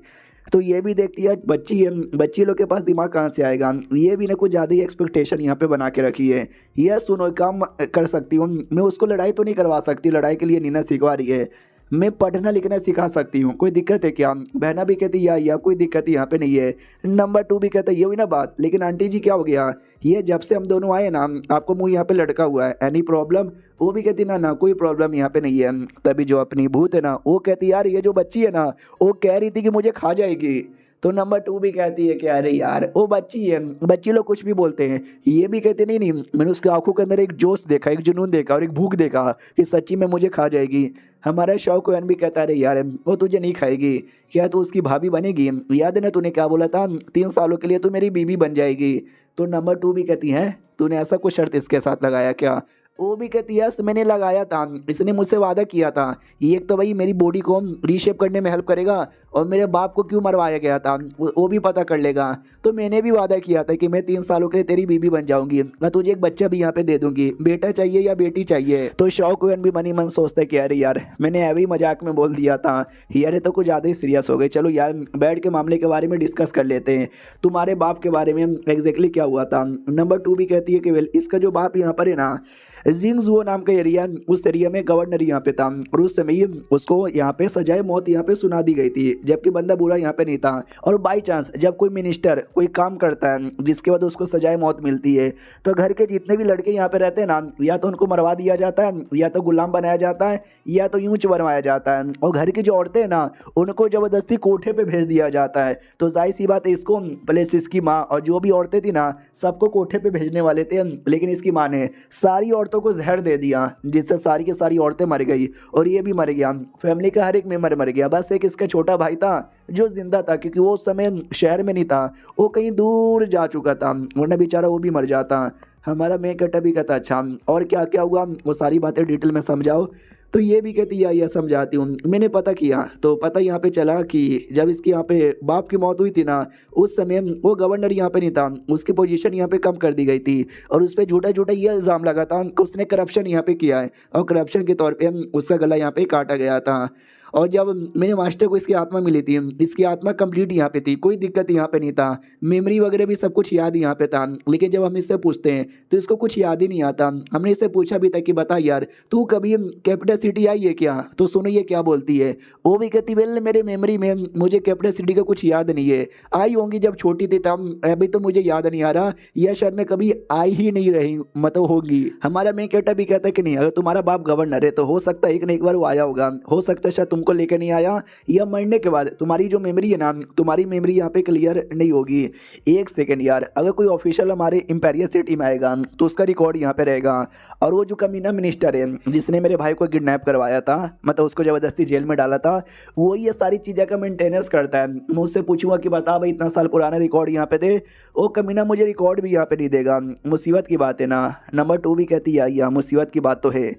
[SPEAKER 1] तो ये भी देखती है बच्ची है, बच्ची लोग के पास दिमाग कहाँ से आएगा, ये भी ना कुछ ज़्यादा ही एक्सपेक्टेशन यहाँ पे बना के रखी है। यह सुनो काम कर सकती हूँ मैं, उसको लड़ाई तो नहीं करवा सकती, लड़ाई के लिए नीना सिखवा रही है, मैं पढ़ना लिखना सिखा सकती हूँ, कोई दिक्कत है क्या। बहना भी कहती या कोई दिक्कत यहाँ पे नहीं है। नंबर 2 भी कहता ये हुई ना बात, लेकिन आंटी जी क्या हो गया, ये जब से हम दोनों आए ना आपको मुंह यहाँ पे लटका हुआ है, एनी प्रॉब्लम। वो भी कहती ना ना कोई प्रॉब्लम यहाँ पे नहीं है। तभी जो अपनी भूत है ना, वो कहती यार ये जो बच्ची है ना, वो कह रही थी कि मुझे खा जाएगी। तो नंबर 2 भी कहती है कि अरे यार वो बच्ची है, बच्ची लोग कुछ भी बोलते हैं। ये भी कहते नहीं नहीं, मैंने उसकी आंखों के अंदर एक जोश देखा, एक जुनून देखा और एक भूख देखा कि सच्ची में मुझे खा जाएगी। हमारा शौकन भी कहता अरे यार वो तुझे नहीं खाएगी, क्या तू उसकी भाभी बनेगी, याद है ना तूने क्या बोला था, 3 सालों के लिए तू मेरी बीवी बन जाएगी। तो नंबर 2 भी कहती है तूने ऐसा कुछ शर्त इसके साथ लगाया क्या। वो भी कहती है यस मैंने लगाया था, इसने मुझसे वादा किया था, ये एक तो भाई मेरी बॉडी को रीशेप करने में हेल्प करेगा, और मेरे बाप को क्यों मरवाया गया था वो भी पता कर लेगा। तो मैंने भी वादा किया था कि मैं 3 सालों के लिए तेरी बीबी बन जाऊंगी, मैं तुझे एक बच्चा भी यहाँ पे दे दूंगी, बेटा चाहिए या बेटी चाहिए। तो शौकन भी मनी मन सोचता है कि अरे यार मैंने अभी मजाक में बोल दिया था, यार ये तो कुछ ज़्यादा ही सीरियस हो गए, चलो यार बैठ के मामले के बारे में डिस्कस कर लेते हैं, तुम्हारे बाप के बारे में एग्जैक्टली क्या हुआ था। नंबर 2 भी कहती है कि वेल इसका जो बाप यहाँ पर है ना, जिंगजुओ नाम का एरिया, उस एरिया में गवर्नर यहाँ पे था, और उस समय उसको यहाँ पे सजाए मौत यहाँ पे सुना दी गई थी, जबकि बंदा बुरा यहाँ पे नहीं था। और बाई चांस जब कोई मिनिस्टर कोई काम करता है जिसके बाद उसको सजाए मौत मिलती है, तो घर के जितने भी लड़के यहाँ पे रहते हैं ना, या तो उनको मरवा दिया जाता है, या तो गुलाम बनाया जाता है, या तो यूं बनवाया जाता है। और घर की जो औरतें हैं ना, उनको जबरदस्ती कोठे पे भेज दिया जाता है। तो जाहिर सी बात है इसको प्लस इसकी माँ और जो भी औरतें थी ना, सबको कोठे पे भेजने वाले थे, लेकिन इसकी माँ ने सारी औरतों को जहर दे दिया, जिससे सारी की सारी औरतें मर गई और ये भी मर गया, फैमिली का हर एक मेंबर मर गया, बस एक इसका छोटा भाई था जो जिंदा था, क्योंकि वो उस समय शहर में नहीं था, वो कहीं दूर जा चुका था, वरना बेचारा वो भी मर जाता। हमारा मैं कटा भी कहता अच्छा और क्या क्या हुआ वो सारी बातें डिटेल में समझाओ। तो ये भी कहती है यह समझाती हूँ, मैंने पता किया तो पता यहाँ पे चला कि जब इसके यहाँ पे बाप की मौत हुई थी ना, उस समय वो गवर्नर यहाँ पे नहीं था, उसकी पोजीशन यहाँ पे कम कर दी गई थी, और उस पर झूठा झूठा ये इल्ज़ाम लगा था कि उसने करप्शन यहाँ पे किया है, और करप्शन के तौर पे उसका गला यहाँ पे काटा गया था। और जब मेरे मास्टर को इसकी आत्मा मिली थी, इसकी आत्मा कंप्लीट यहाँ पे थी, कोई दिक्कत यहाँ पे नहीं था, मेमोरी वगैरह भी सब कुछ याद यहाँ पे था, लेकिन जब हम इससे पूछते हैं तो इसको कुछ याद ही नहीं आता। हमने इससे पूछा भी था कि बता यार तू कभी कैपिटल सिटी आई है क्या, तो सुनो ये क्या बोलती है, वो भी कहती वेल मेरे मेमोरी में मुझे कैपिटल सिटी का कुछ याद नहीं है, आई होंगी जब छोटी थी तब, अभी तो मुझे याद नहीं आ रहा, या शायद मैं कभी आई ही नहीं रही, मतलब होगी। हमारा मैं कहता भी कहता कि नहीं, अगर तुम्हारा बाप गवर्नर है तो हो सकता है एक न एक बार वो आया होगा, हो सकता है शायद तुमको लेकर नहीं आया, या मरने के बाद तुम्हारी जो मेमोरी है ना, तुम्हारी मेमोरी यहाँ पे क्लियर नहीं होगी। एक सेकंड यार, अगर कोई ऑफिशियल हमारे इंपीरियल सिटी में आएगा तो उसका रिकॉर्ड यहाँ पे रहेगा, और वो जो कमीना मिनिस्टर है जिसने मेरे भाई को किडनैप करवाया था, मतलब उसको जबरदस्ती जेल में डाला था, वो ये सारी चीज़ें का मेंटेनेंस करता है। मैं उससे पूछूंगा कि बता भाई इतना साल पुराना रिकॉर्ड यहाँ पे थे, वो कमीना मुझे रिकॉर्ड भी यहाँ पे नहीं देगा, मुसीबत की बात है ना। नंबर 2 भी कहती है या मुसीबत की बात तो है।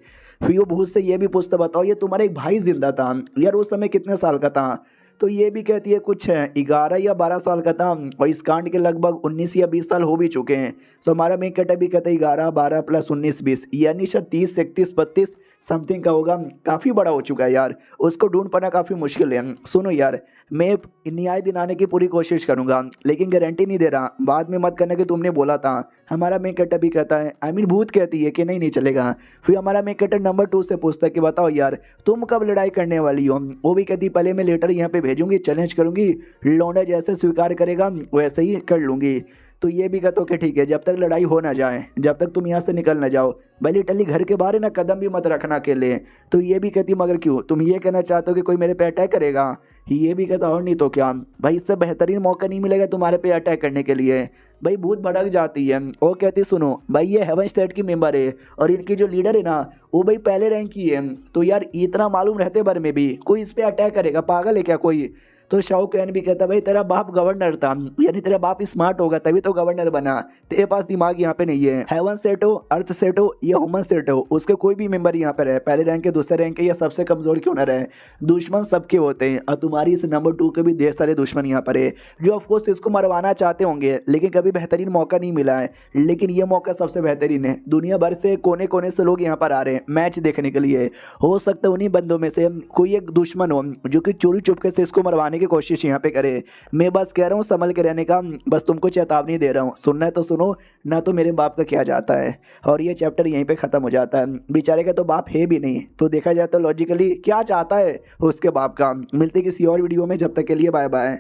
[SPEAKER 1] फिर वो भूत से ये भी पूछता बताओ ये तुम्हारा एक भाई जिंदा था यार, उस समय कितने साल का था, तो ये भी कहती है कुछ 11 या 12 साल का था, और इस कांड के लगभग 19 या 20 साल हो भी चुके हैं। तो हमारा मेन कटा भी कहता है 11 12 प्लस 19 20, यानी शायद 30 31 32 समथिंग का होगा, काफ़ी बड़ा हो चुका है यार, उसको ढूंढ पाना काफ़ी मुश्किल है। सुनो यार मैं न्याय दिलाने की पूरी कोशिश करूंगा, लेकिन गारंटी नहीं दे रहा, बाद में मत करना कि तुमने बोला था। हमारा मेन कटर भी कहता है आई मीन भूत कहती है कि नहीं नहीं चलेगा। फिर हमारा मेन कटर नंबर 2 से पूछता है कि बताओ यार तुम कब लड़ाई करने वाली हो, वो भी कहती पहले मैं लेटर यहाँ पे भेजूंगी, चैलेंज करूंगी, लौंडा जैसे स्वीकार करेगा वैसे ही कर लूँगी। तो ये भी कहते हो कि ठीक है, जब तक लड़ाई हो ना जाए, जब तक तुम यहाँ से निकल ना जाओ, भाई लिटरली घर के बाहर है ना कदम भी मत रखना अकेले। तो ये भी कहती मगर क्यों, तुम ये कहना चाहते हो कि कोई मेरे पे अटैक करेगा? ये भी कहता और नहीं तो क्या भाई, इससे बेहतरीन मौका नहीं मिलेगा तुम्हारे पे अटैक करने के लिए। भाई भूत भड़क जाती है और कहती सुनो भाई, ये हेवन स्टेट की मेंबर है और इनकी जो लीडर है ना वो भाई पहले रैंक की है, तो यार इतना मालूम रहते बारे में भी कोई इस पे अटैक करेगा, पागल है क्या कोई? तो शाओ कैन भी कहता भाई तेरा बाप गवर्नर था, यानी तेरा बाप स्मार्ट होगा तभी तो गवर्नर बना, तेरे पास दिमाग यहाँ पे नहीं है। हेवन सेट हो, अर्थ सेट हो या ह्यूमन सेट हो, उसके कोई भी मेंबर यहाँ पे रहे, पहले रैंक के दूसरे रैंक के या सबसे कमजोर क्यों ना रहे, दुश्मन सबके होते हैं। और तुम्हारी इस नंबर 2 के भी ढेर सारे दुश्मन यहाँ पर है जो ऑफकोर्स इसको मरवाना चाहते होंगे, लेकिन कभी बेहतरीन मौका नहीं मिला है। लेकिन ये मौका सबसे बेहतरीन है, दुनिया भर से कोने कोने से लोग यहाँ पर आ रहे हैं मैच देखने के लिए। हो सकता है उन्हीं बंदों में से कोई एक दुश्मन हो जो कि चोरी चुपके से इसको मरवाने की कोशिश यहाँ पे करे। मैं बस कह रहा हूँ संभल के रहने का, बस तुमको चेतावनी दे रहा हूँ, सुनना है तो सुनो, ना तो मेरे बाप का क्या जाता है। और ये चैप्टर यहीं पे ख़त्म हो जाता है। बेचारे का तो बाप है भी नहीं, तो देखा जाए तो लॉजिकली क्या चाहता है उसके बाप का। मिलते किसी और वीडियो में, जब तक के लिए बाय बाय।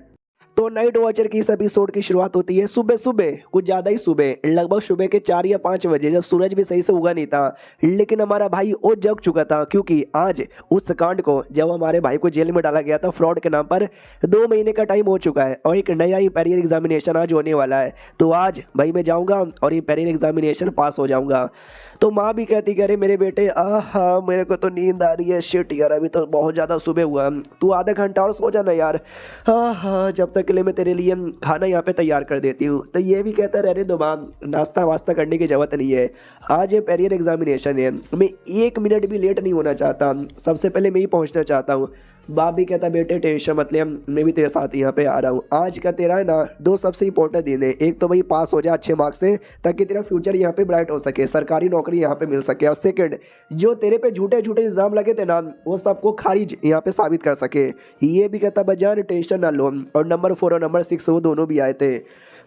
[SPEAKER 1] तो नाइट वॉचर की इस एपिसोड की शुरुआत होती है सुबह सुबह, कुछ ज़्यादा ही सुबह, लगभग सुबह के 4 या 5 बजे, जब सूरज भी सही से उगा नहीं था। लेकिन हमारा भाई वो जग चुका था, क्योंकि आज उस कांड को, जब हमारे भाई को जेल में डाला गया था फ्रॉड के नाम पर, 2 महीने का टाइम हो चुका है और एक नया इंपीरियल एग्जामिनेशन आज होने वाला है। तो आज भाई मैं जाऊँगा और इंपीरियल एग्जामिनेशन पास हो जाऊँगा। तो माँ भी कहती कि अरे मेरे बेटे, हाँ मेरे को तो नींद आ रही है, शिट यार अभी तो बहुत ज़्यादा सुबह हुआ, तू आधा घंटा और सो जाना यार, हाँ जब तक के लिए मैं तेरे लिए खाना यहाँ पे तैयार कर देती हूँ। तो ये भी कहता है रहने दो माँ, नाश्ता वास्ता करने की ज़रूरत नहीं है, आज ये पेरियर एग्जामिनेशन है, मैं 1 मिनट भी लेट नहीं होना चाहता, सबसे पहले मैं ही पहुँचना चाहता हूँ। बाप भी कहता बेटे टेंशन मत ले, मैं भी तेरे साथ यहाँ पे आ रहा हूँ। आज का तेरा है ना 2 सबसे इंपॉर्टेंट दिन है, एक तो भाई पास हो जा अच्छे मार्क्स से, ताकि तेरा फ्यूचर यहाँ पे ब्राइट हो सके, सरकारी नौकरी यहाँ पे मिल सके, और सेकंड जो तेरे पे झूठे झूठे इल्ज़ाम लगे थे ना वो सबको खारिज यहाँ पे साबित कर सके। ये भी कहता बजान टेंशन ना लो। और नंबर 4 और नंबर 6 वो दोनों भी आए थे,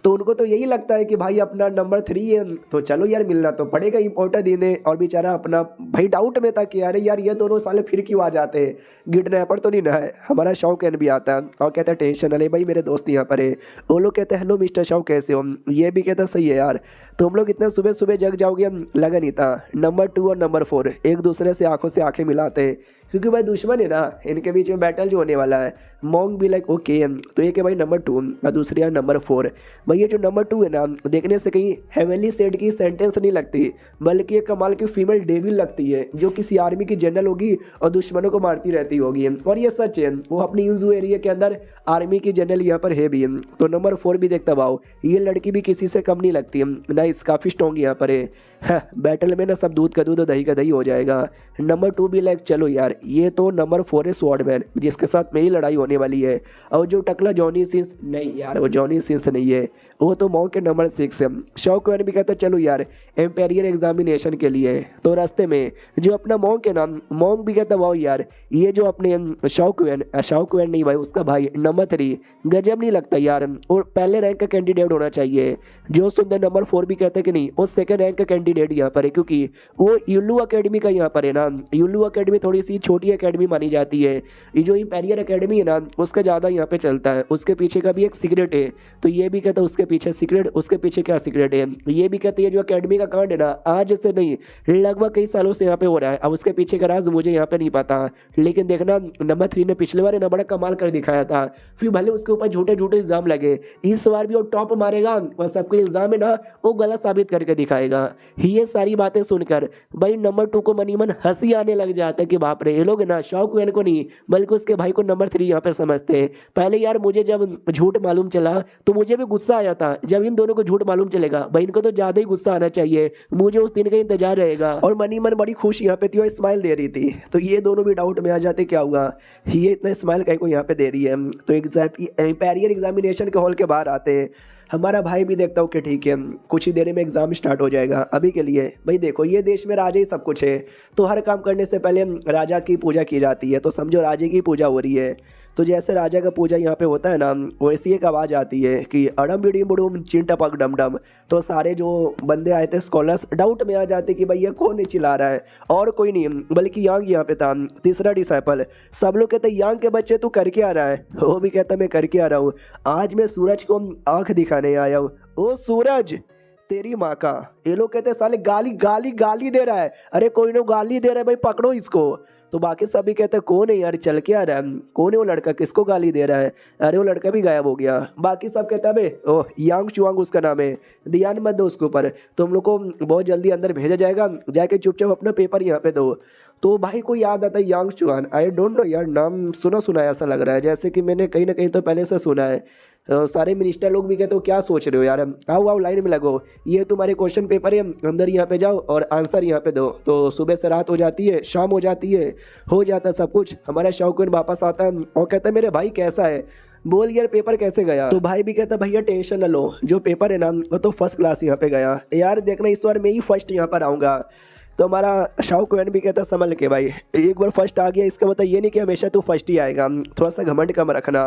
[SPEAKER 1] तो उनको तो यही लगता है कि भाई अपना नंबर 3 है, तो चलो यार मिलना तो पड़ेगा, इंपॉर्टेंट दिन है। और बेचारा अपना भाई डाउट में था कि अरे यार ये दोनों साले फिर क्यों आ जाते हैं, किडनैपर तो नहीं ना है। हमारा शौकैन भी आता है और कहता है टेंशन अरे भाई मेरे दोस्त यहाँ पर है। वो लोग कहते हैं हेलो मिस्टर शौक कैसे हो, ये भी कहता सही है यार, तुम लोग इतना सुबह सुबह जग जाओगे लगा नहीं था। नंबर 2 और नंबर 4 एक दूसरे से आंखों से आंखें मिलाते हैं, क्योंकि भाई दुश्मन है ना, इनके बीच में बैटल जो होने वाला है। मॉन्ग भी लाइक ओके, तो एक है भाई नंबर 2 और दूसरी है नंबर 4। भाई ये जो नंबर 2 है ना, देखने से कहीं हेवनली सेड की सेंटेंस नहीं लगती, बल्कि एक कमाल की फीमेल डेविल लगती है, जो किसी आर्मी की जनरल होगी और दुश्मनों को मारती रहती होगी। और ये सच है, वो अपनी यूजू एरिया के अंदर आर्मी की जनरल यहाँ पर है भी। तो नंबर 4 भी देखता भाव, ये लड़की भी किसी से कम नहीं लगती, नाइस काफ़ी स्ट्रॉन्ग यहाँ पर है। बैटल में ना सब दूध का दूध और दही का दही हो जाएगा। नंबर 2 भी लाइक चलो यार, ये तो नंबर 4 है स्वॉर्डमैन, जिसके साथ मेरी लड़ाई होने वाली है। और जो टकला जॉनी सिंस, नहीं यार वो जॉनी सिंस नहीं है, वो तो मॉन्क के नंबर 6 है। शौकैन भी कहता चलो यार एम्पेरियर एग्जामिनेशन के लिए। तो रास्ते में जो अपना मॉन्क है ना, मॉन्क भी कहता वाह यार ये जो अपने शौकैन नहीं भाई उसका भाई नंबर 3 गजब नहीं लगता यार, और पहले रैंक का कैंडिडेट होना चाहिए। जो सुंदर नंबर 4 भी कहते कि नहीं वो सेकंड रैंक का कैंडिडेट यहाँ पर है, क्योंकि वो युल्लू अकेडमी का यहाँ पर है ना। युल्लू अकेडमी थोड़ी सी छोटी अकेडमी मानी जाती है, ये जो इंपीरियल अकेडमी है ना उसका ज़्यादा यहाँ पे चलता है, उसके पीछे का भी एक सीक्रेट है। तो ये भी कहता है उसके पीछे सीक्रेट, उसके पीछे क्या सीक्रेट है। ये भी कहती है जो अकेडमी का कांड है ना आज से नहीं लगभग कई सालों से यहाँ पे हो रहा है, अब उसके पीछे का राज मुझे यहाँ पे नहीं पता। लेकिन देखना नंबर 3 ने पिछले बार ना बड़ा कमाल कर दिखाया था, फिर भले उसके ऊपर झूठे झूठे इल्जाम लगे, इस बार भी वो टॉप मारेगा और सबको इल्जाम है ना वो गलत साबित करके दिखाएगा। ये सारी बातें सुनकर भाई नंबर 2 को मनी मन हंसी आने लग जाता है कि बाप रे ये लोग ना शौकैन को नहीं बल्कि उसके भाई को नंबर 3 यहाँ पे समझते हैं। पहले यार मुझे जब झूठ मालूम चला तो मुझे भी गुस्सा आया था, जब इन दोनों को झूठ मालूम चलेगा भाई इनको तो ज़्यादा ही गुस्सा आना चाहिए, मुझे उस दिन का इंतजार रहेगा। और मनी मन बड़ी खुश यहाँ पे थी और स्माइल दे रही थी, तो ये दोनों भी डाउट में आ जाते क्या हुआ ये इतना स्माइल कहीं को यहाँ पे दे रही है। तो इंपीरियल एग्जामिनेशन के हॉल के बाहर आते हैं, हमारा भाई भी देखता हूँ कि ठीक है कुछ ही देर में एग्ज़ाम स्टार्ट हो जाएगा। अभी के लिए भाई देखो ये देश में राजा ही सब कुछ है, तो हर काम करने से पहले राजा की पूजा की जाती है, तो समझो राजे की पूजा हो रही है। तो जैसे राजा का पूजा यहाँ पे होता है ना, वैसी एक आवाज़ आती है कि अड़म बिड़ी बुड़ुम चिंटा पग डम डम। तो सारे जो बंदे आए थे स्कॉलर्स डाउट में आ जाते कि भाई ये कौन चिल्ला रहा है, और कोई नहीं बल्कि यांग यहाँ पे था, तीसरा डिसाइपल। सब लोग कहते यांग के बच्चे तू करके आ रहा है? वो भी कहता मैं करके आ रहा हूँ, आज मैं सूरज को आँख दिखाने आया हूँ। ओ सूरज तेरी माँ का। ये लोग कहते साले गाली गाली गाली दे रहा है, अरे कोई ना गाली दे रहा है भाई, पकड़ो इसको। तो बाकी सभी कहते कौन है यार, चल के आ रहा है, कौन है वो लड़का, किसको गाली दे रहा है? अरे वो लड़का भी गायब हो गया। बाकी सब कहता है बे ओह यांग चुआंग उसका नाम है, ध्यान मत दो उसके ऊपर, तुम लोग को बहुत जल्दी अंदर भेजा जाएगा, जाके चुपचाप अपना पेपर यहाँ पे दो। तो भाई को याद आता है यांग चुआन, आई डोंट नो यार, नाम सुना सुना है, ऐसा लग रहा है जैसे कि मैंने कहीं ना कहीं तो पहले से सुना है। सारे मिनिस्टर लोग भी कहते हो क्या सोच रहे हो यार, आओ आओ लाइन में लगो, ये तुम्हारे क्वेश्चन पेपर है, अंदर यहाँ पे जाओ और आंसर यहाँ पे दो। तो सुबह से रात हो जाती है, शाम हो जाती है, हो जाता है सब कुछ। हमारा शौकीन वापस आता है और कहता है मेरे भाई कैसा है, बोल यार पेपर कैसे गया? तो भाई भी कहता भैया टेंशन न लो, जो पेपर है ना वो तो फर्स्ट क्लास यहाँ पे गया यार, देखना इस बार मैं ही फर्स्ट यहाँ पर आऊँगा। तो हमारा शौकीन भी कहता संभल के भाई, एक बार फर्स्ट आ गया इसका मतलब ये नहीं कि हमेशा तू फर्स्ट ही आएगा, थोड़ा सा घमंड कम रखना।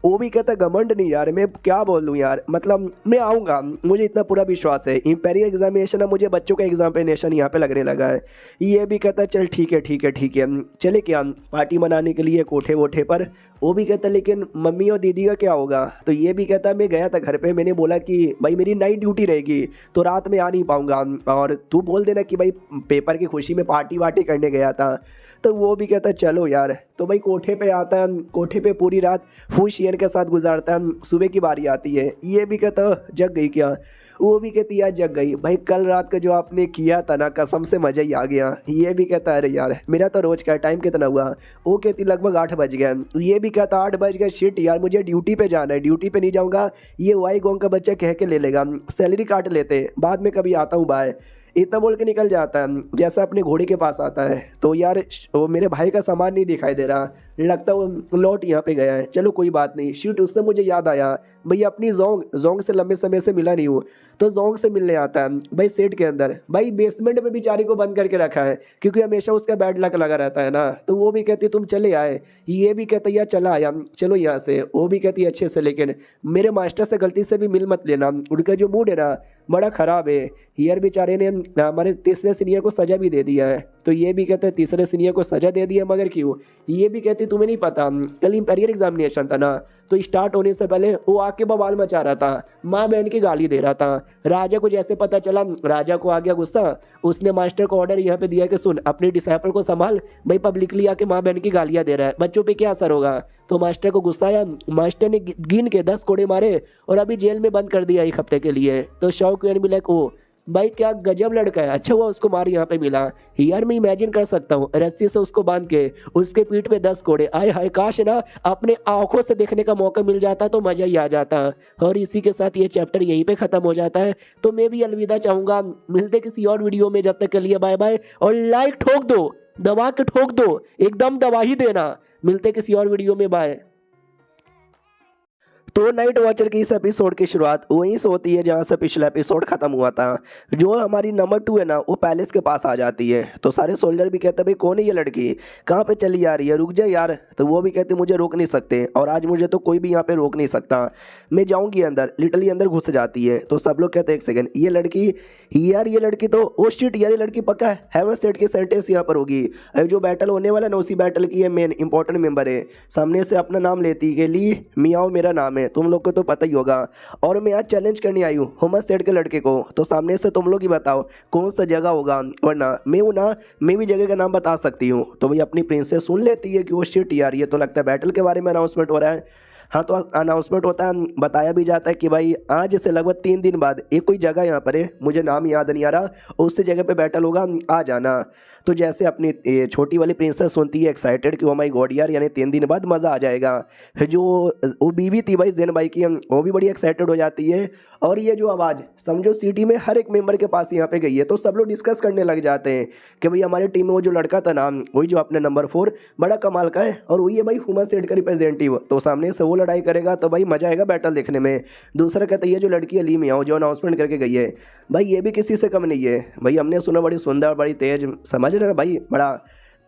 [SPEAKER 1] वो भी कहता घमंड नहीं यार, मैं क्या बोलूँ यार, मतलब मैं आऊँगा, मुझे इतना पूरा विश्वास है। इंपेरियल एग्जामिनेशन है, मुझे बच्चों का एग्जामिनेशन यहाँ पे लगने लगा है। ये भी कहता चल ठीक है ठीक है ठीक है, चले क्या पार्टी मनाने के लिए कोठे वोठे पर। वो भी कहता लेकिन मम्मी और दीदी का क्या होगा? तो ये भी कहता मैं गया था घर पे, मैंने बोला कि भाई मेरी नाइट ड्यूटी रहेगी तो रात में आ नहीं पाऊंगा, और तू बोल देना कि भाई पेपर की खुशी में पार्टी वार्टी करने गया था। तो वो भी कहता चलो यार। तो भाई कोठे पे आता है, कोठे पे पूरी रात फूशियन के साथ गुजारता है। सुबह की बारी आती है, ये भी कहता जग गई क्या? वो भी कहती यार जग गई भाई, कल रात का जो आपने किया था ना कसम से मज़ा ही आ गया। ये भी कहता अरे यार मेरा तो रोज़ का टाइम कितना हुआ? वो कहती लगभग 8 बज गया। ये भी कहता 8 बज गए, शिट यार मुझे ड्यूटी पे जाना है, ड्यूटी पे नहीं जाऊँगा ये वाई गोंग का बच्चा कह के ले लेगा, सैलरी काट लेते, बाद में कभी आता हूँ बाय, इतना बोल के निकल जाता है। जैसा अपने घोड़े के पास आता है तो यार वो मेरे भाई का सामान नहीं दिखाई दे रहा, लगता वो लौट यहाँ पे गया है। चलो कोई बात नहीं, शूट उससे मुझे याद आया भैया अपनी जोंग से लंबे समय से मिला नहीं हूँ, तो जोंग से मिलने आता है भाई सेट के अंदर। भाई बेसमेंट में बेचारी को बंद करके रखा है क्योंकि हमेशा उसका बैड लक लगा रहता है ना। तो वो भी कहती तुम चले आए, ये भी कहता यार चला आया चलो यहाँ से। वो भी कहती अच्छे से, लेकिन मेरे मास्टर से गलती से भी मिल मत लेना, उनका जो मूड है ना बड़ा ख़राब है। यार बेचारे ने हमारे तीसरे सीनियर को सज़ा भी दे दिया है। तो ये भी कहते हैं तीसरे सीनियर को सज़ा दे दिया मगर क्यों? ये भी कहती तुम्हें नहीं पता कल इंपेरियल एग्जामिनेशन था ना, तो स्टार्ट होने से पहले वो आके बवाल मचा रहा था, माँ बहन की गाली दे रहा था। राजा को जैसे पता चला, राजा को आ गया गुस्सा, उसने मास्टर को ऑर्डर यहाँ पे दिया कि सुन अपने डिसाइपल को संभाल, भाई पब्लिकली आके माँ बहन की गालियाँ दे रहा है, बच्चों पे क्या असर होगा? तो मास्टर को गुस्सा आया, मास्टर ने गिन के 10 कोड़े मारे और अभी जेल में बंद कर दिया 1 हफ्ते के लिए। तो शौकीन भी लाइक ओ भाई क्या गजब लड़का है, अच्छा हुआ उसको मार यहाँ पे मिला। यार मैं इमेजिन कर सकता हूँ रस्सी से उसको बांध के उसके पीठ पे 10 कोड़े, आए हाय काश ना अपने आंखों से देखने का मौका मिल जाता तो मजा ही आ जाता। और इसी के साथ ये चैप्टर यहीं पे खत्म हो जाता है। तो मैं भी अलविदा चाहूँगा, मिलते किसी और वीडियो में, जब तक के लिए बाय बाय। और लाइक ठोक दो, दबा के ठोक दो, एकदम दबा ही देना। मिलते किसी और वीडियो में, बाय। तो नाइट वॉचर की इस एपिसोड की शुरुआत वहीं से होती है जहाँ से पिछला एपिसोड खत्म हुआ था। जो हमारी नंबर 2 है ना वो पैलेस के पास आ जाती है। तो सारे सोल्जर भी कहते हैं भाई कौन है ये लड़की, कहाँ पे चली जा रही है, रुक जा यार। तो वो भी कहते मुझे रोक नहीं सकते और आज मुझे तो कोई भी यहाँ पे रोक नहीं सकता, मैं जाऊँगी अंदर। लिटरली अंदर घुस जाती है। तो सब लोग कहते हैं एक सेकेंड, ये लड़की यार, ये लड़की तो ओ शिट यार, ये लड़की पक्का है हेवन सेट की सेंटेंस यहाँ पर होगी। जो बैटल होने वाला ना उसी बैटल की ये मेन इंपॉर्टेंट मेंबर है। सामने से अपना नाम लेती है कि ली मियाओ मेरा नाम है, तुम लोग को तो पता ही होगा। और मैं आज चैलेंज करने आई हूँ होमस सेट के लड़के को। तो सामने से तुम लोग ही बताओ कौन सा जगह होगा, वरना मैं हूँ ना, मैं भी जगह का नाम बता सकती हूँ। तो भाई अपनी प्रिंसेस सुन लेती है कि वो शिट यार, ये तो लगता है बैटल के बारे में अनाउंसमेंट हो रहा है। हाँ तो अनाउंसमेंट होता है, बताया भी जाता है कि भाई आज से लगभग 3 दिन बाद एक कोई जगह यहाँ पर है, मुझे नाम याद नहीं आ रहा, उस जगह पे बैटल होगा, आ जाना। तो जैसे अपनी छोटी वाली प्रिंसेस सुनती है एक्साइटेड कि ओ माय गॉड यार, यानी 3 दिन बाद मज़ा आ जाएगा। जो वो बीवी थी भाई जेन भाई की, वो भी बड़ी एक्साइटेड हो जाती है। और ये जो आवाज़ समझो सिटी में हर एक मेंबर के पास यहाँ पे गई है। तो सब लोग डिस्कस करने लग जाते हैं कि भाई हमारी टीम में वो जो लड़का था ना, वही जो अपने नंबर 4 बड़ा कमाल का है और वही है भाई हुमा सेट का रिप्रेजेंटेटिव। तो सामने से वो लड़ाई करेगा तो भाई मजा आएगा बैटल देखने में। दूसरा कहता है ये जो लड़की है ली मियाओ जो अनाउंसमेंट करके गई है, भाई ये भी किसी से कम नहीं है। भाई हमने सुना बड़ी सुंदर बड़ी तेज, समझ रहे ना भाई, बड़ा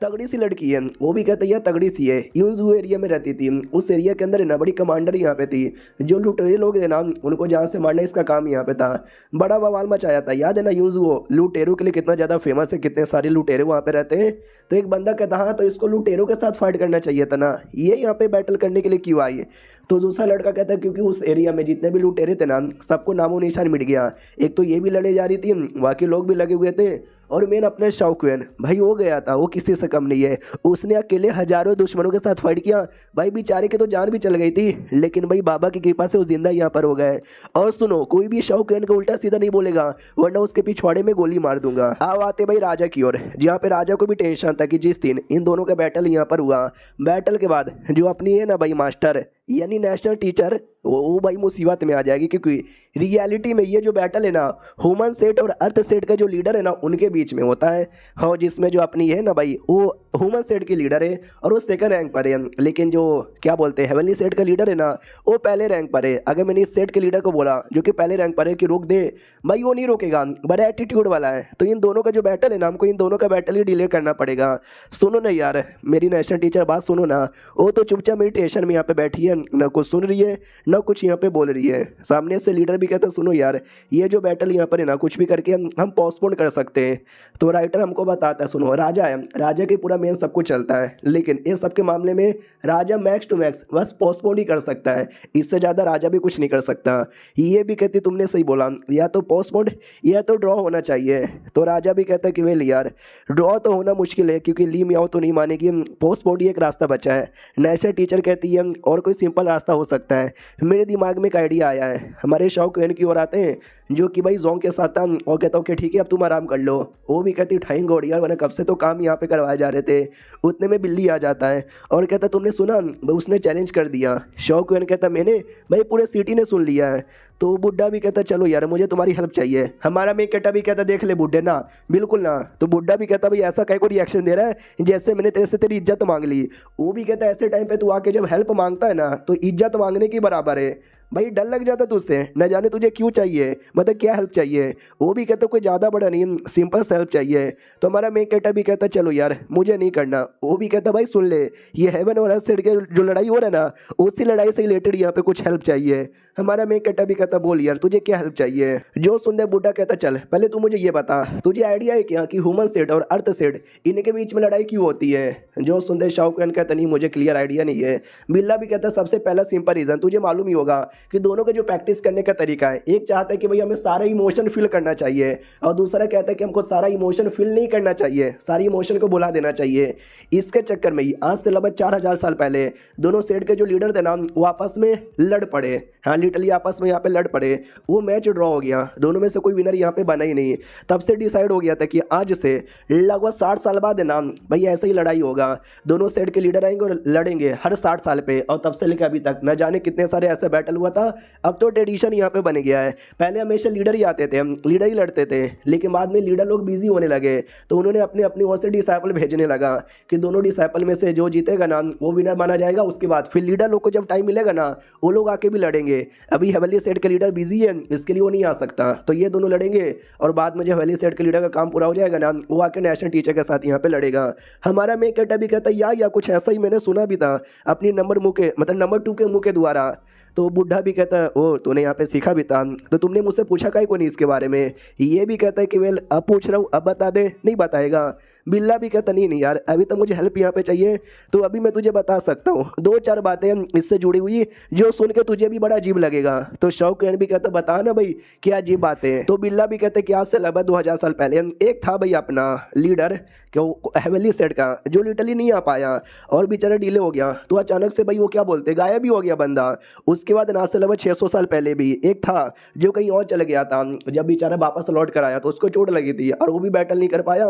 [SPEAKER 1] तगड़ी सी लड़की है। वो भी कहता है यार तगड़ी सी है, यूजू एरिया में रहती थी, उस एरिया के अंदर है ना बड़ी कमांडर यहाँ पे थी, जो लुटेरे लोग थे ना उनको जहाँ से मारना इसका काम यहाँ पे था। बड़ा बवाल मचाया था, याद है ना यूजू लुटेरों के लिए कितना ज़्यादा फेमस है, कितने सारे लुटेरे वहाँ पे रहते हैं। तो एक बंदा कहता हाँ तो इसको लुटेरों के साथ फाइट करना चाहिए था ना, ये यहाँ पे बैटल करने के लिए क्यों आई। तो दूसरा लड़का कहता है क्योंकि उस एरिया में जितने भी लुटेरे थे ना सबको नामो निशान मिट गया, एक तो ये भी लड़े जा रही थी, बाकी लोग भी लगे हुए थे, और मेन अपने शाओक्वेन भाई वो गया था, वो किसी से कम नहीं है, उसने अकेले हजारों दुश्मनों के साथ फाइट किया भाई, बेचारे की तो जान भी चल गई थी, लेकिन भाई बाबा की कृपा से वो जिंदा यहाँ पर हो गए। और सुनो कोई भी शाओक्वेन को उल्टा सीधा नहीं बोलेगा वरना उसके पिछवाड़े में गोली मार दूंगा। अब आते भाई राजा की ओर, जहाँ पे राजा को भी टेंशन था कि जिस दिन इन दोनों का बैटल यहाँ पर हुआ, बैटल के बाद जो अपनी है ना भाई मास्टर यानी नेशनल टीचर वो भाई मुसीबत में आ जाएगी, क्योंकि रियलिटी में ये जो बैटल है ना ह्यूमन सेट और अर्थ सेट का जो लीडर है ना उनके बीच में होता है। हाँ जिसमें जो अपनी है ना भाई वो ह्यूमन सेट की लीडर है और वो सेकंड रैंक पर है, लेकिन जो क्या बोलते हैं हेवनली सेट का लीडर है ना वो पहले रैंक पर है। अगर मैंने इस सेट के लीडर को बोला जो कि पहले रैंक पर है कि रोक दे, भाई वो नहीं रोकेगा, बड़ा एटीट्यूड वाला है। तो इन दोनों का जो बैटल है ना हमको इन दोनों का बैटल ही डिले करना पड़ेगा। सुनो ना यार मेरी नेशनल टीचर बात सुनो ना, वो तो चुपचाप मेडिटेशन में यहाँ पे बैठी है, ना कुछ सुन रही है ना कुछ यहाँ पे बोल रही है। सामने से लीडर भी कहता सुनो यार ये जो बैटल यहाँ पर है ना कुछ भी करके हम पोस्टपोन कर सकते हैं। तो राइटर हमको बताता है सुनो राजा है, राजा के पूरा मेन सब कुछ चलता है, लेकिन इस सब के मामले में राजा मैक्स टू मैक्स बस पोस्टपोन ही कर सकता है, इससे ज़्यादा राजा भी कुछ नहीं कर सकता। ये भी कहती तुमने सही बोला, या तो पोस्टपोन या तो ड्रॉ होना चाहिए। तो राजा भी कहता है कि वेल यार ड्रॉ तो होना मुश्किल है क्योंकि ली मियाओ तो नहीं मानेगी, पोस्टपोन ही एक रास्ता बचा है। नेशनल टीचर कहती है और कोई सिंपल रास्ता हो सकता है। मेरे दिमाग में एक आइडिया आया है, हमारे शाओक्वेन की ओर आते हैं जो कि भाई जोंग के साथ था और कहता हूँ कि ठीक है अब तुम आराम कर लो। वो भी कहती ठाइंग गोड़ यार वरना कब से तो काम यहाँ पे करवाए जा रहे थे। उतने में बिल्ली आ जाता है और कहता तुमने सुना उसने चैलेंज कर दिया। शाओक्वेन कहता मैंने, भाई पूरे सिटी ने सुन लिया है। तो बुड्ढा भी कहता चलो यार मुझे तुम्हारी हेल्प चाहिए। हमारा मेन कहता भी कहता देख ले बुड्ढे ना बिल्कुल ना। तो बुड्ढा भी कहता भाई ऐसा कहीं को रिएक्शन दे रहा है जैसे मैंने तेरे से तेरी इज्जत मांग ली। वो भी कहता ऐसे टाइम पे तू आके जब हेल्प मांगता है ना तो इज्जत मांगने की बराबर है। भाई डर लग जाता तुझसे, न जाने तुझे क्यों चाहिए, मतलब क्या हेल्प चाहिए। वो भी कहता कोई ज़्यादा बड़ा नहीं सिंपल सा हेल्प चाहिए। तो हमारा मेन कहता भी कहता चलो यार मुझे नहीं करना। वो भी कहता भाई सुन ले ये हेवन और अर्थ सेट के जो लड़ाई हो रहा है ना उसी लड़ाई से रिलेटेड यहाँ पे कुछ हेल्प चाहिए। हमारा मेन कहता भी कहता बोल यार तुझे क्या हेल्प चाहिए। जो सुनते बुड्ढा कहता चल पहले तू मुझे ये बता तुझे आइडिया है क्या कि ह्यूमन सेट और अर्थ सेट इनके बीच में लड़ाई क्यों होती है। जो सुनते शाओक्वेन कहता नहीं मुझे क्लियर आइडिया नहीं है। बिल्ला भी कहता सबसे पहला सिंपल रीज़न तुझे मालूम ही होगा कि दोनों का जो प्रैक्टिस करने का तरीका है, एक चाहता है कि भाई हमें सारा इमोशन फील करना चाहिए और दूसरा कहता है कि हमको सारा इमोशन फील नहीं करना चाहिए, सारी इमोशन को बुला देना चाहिए। इसके चक्कर में ही आज से लगभग 4000 साल पहले दोनों सेट के जो लीडर थे ना वो आपस में लड़ पड़े। हाँ लिटरली आपस में यहाँ पे लड़ पड़े, वो मैच ड्रॉ हो गया, दोनों में से कोई विनर यहाँ पे बना ही नहीं। तब से डिसाइड हो गया था कि आज से लगभग 60 साल बाद है ना भाई ऐसे ही लड़ाई होगा, दोनों सेट के लीडर आएंगे और लड़ेंगे हर 60 साल पे। और तब से लेकर अभी तक न जाने कितने सारे ऐसे बैटल हुआ था। अब तो ट्रेडिशन यहाँ पे बन गया है, पहले हमेशा लीडर ही आते थे, लीडर ही लड़ते थे, लेकिन बाद में लीडर लोग बिजी होने लगे तो उन्होंने अपने अपनी ओर से डिसाइपल भेजने लगा कि दोनों डिसाइपल में से जो जीतेगा ना वो विनर माना जाएगा। उसके बाद फिर लीडर लोग को जब टाइम मिलेगा ना वो लोग आके भी लड़ेंगे। अभी हेवनली सेट के लीडर बिजी है इसके लिए वो नहीं आ सकता, तो ये दोनों लड़ेंगे और बाद में जब हेवनली सेट के लीडर का काम पूरा हो जाएगा ना वो आके नेशनल टीचर के साथ यहाँ पे लड़ेगा। हमारा मेन कहता भी कहता या कुछ ऐसा ही मैंने सुना भी था अपनी नंबर 2 के मुँह के द्वारा। तो बुढ़ा भी कहता है ओ तूने यहाँ पे सीखा भी था तो तुमने मुझसे पूछा काहे को नहीं इसके बारे में। ये भी कहता है कि वेल अब पूछ रहा हूँ अब बता दे, नहीं बताएगा। बिल्ला भी कहता नहीं यार अभी तो मुझे हेल्प यहाँ पे चाहिए तो अभी मैं तुझे बता सकता हूँ 2-4 बातें इससे जुड़ी हुई जो सुन के तुझे भी बड़ा अजीब लगेगा। तो शाओक्वेन भी कहता बता ना भाई क्या अजीब बातें। तो बिल्ला भी कहते कि आज से लगभग 2000 साल पहले एक था भाई अपना लीडर हेवनली सेट का जो लिटरली नहीं आ पाया और बेचारा डिले हो गया, तो अचानक से भाई वो क्या बोलते गायब भी हो गया बंदा। उसके बाद ना से लगभग 600 साल पहले भी एक था जो कहीं और चला गया था, जब बेचारा वापस लौट कर आया तो उसको चोट लगी थी और वो भी बैटल नहीं कर पाया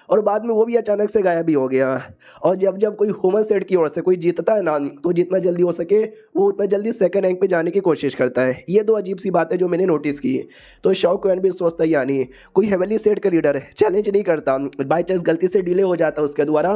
[SPEAKER 1] और बाद में वो भी अचानक से गायब भी हो गया। और जब कोई ह्यूमन सेट की ओर से कोई जीतता है ना तो जितना जल्दी हो सके वो उतना जल्दी सेकंड रैंक पे जाने की कोशिश करता है। ये 2 अजीब सी बातें जो मैंने नोटिस की। तो शाओक्वेन भी सोचता है यानी कोई हेवनली सेट का लीडर चैलेंज नहीं करता, बाई चांस गलती से डिले हो जाता उसके द्वारा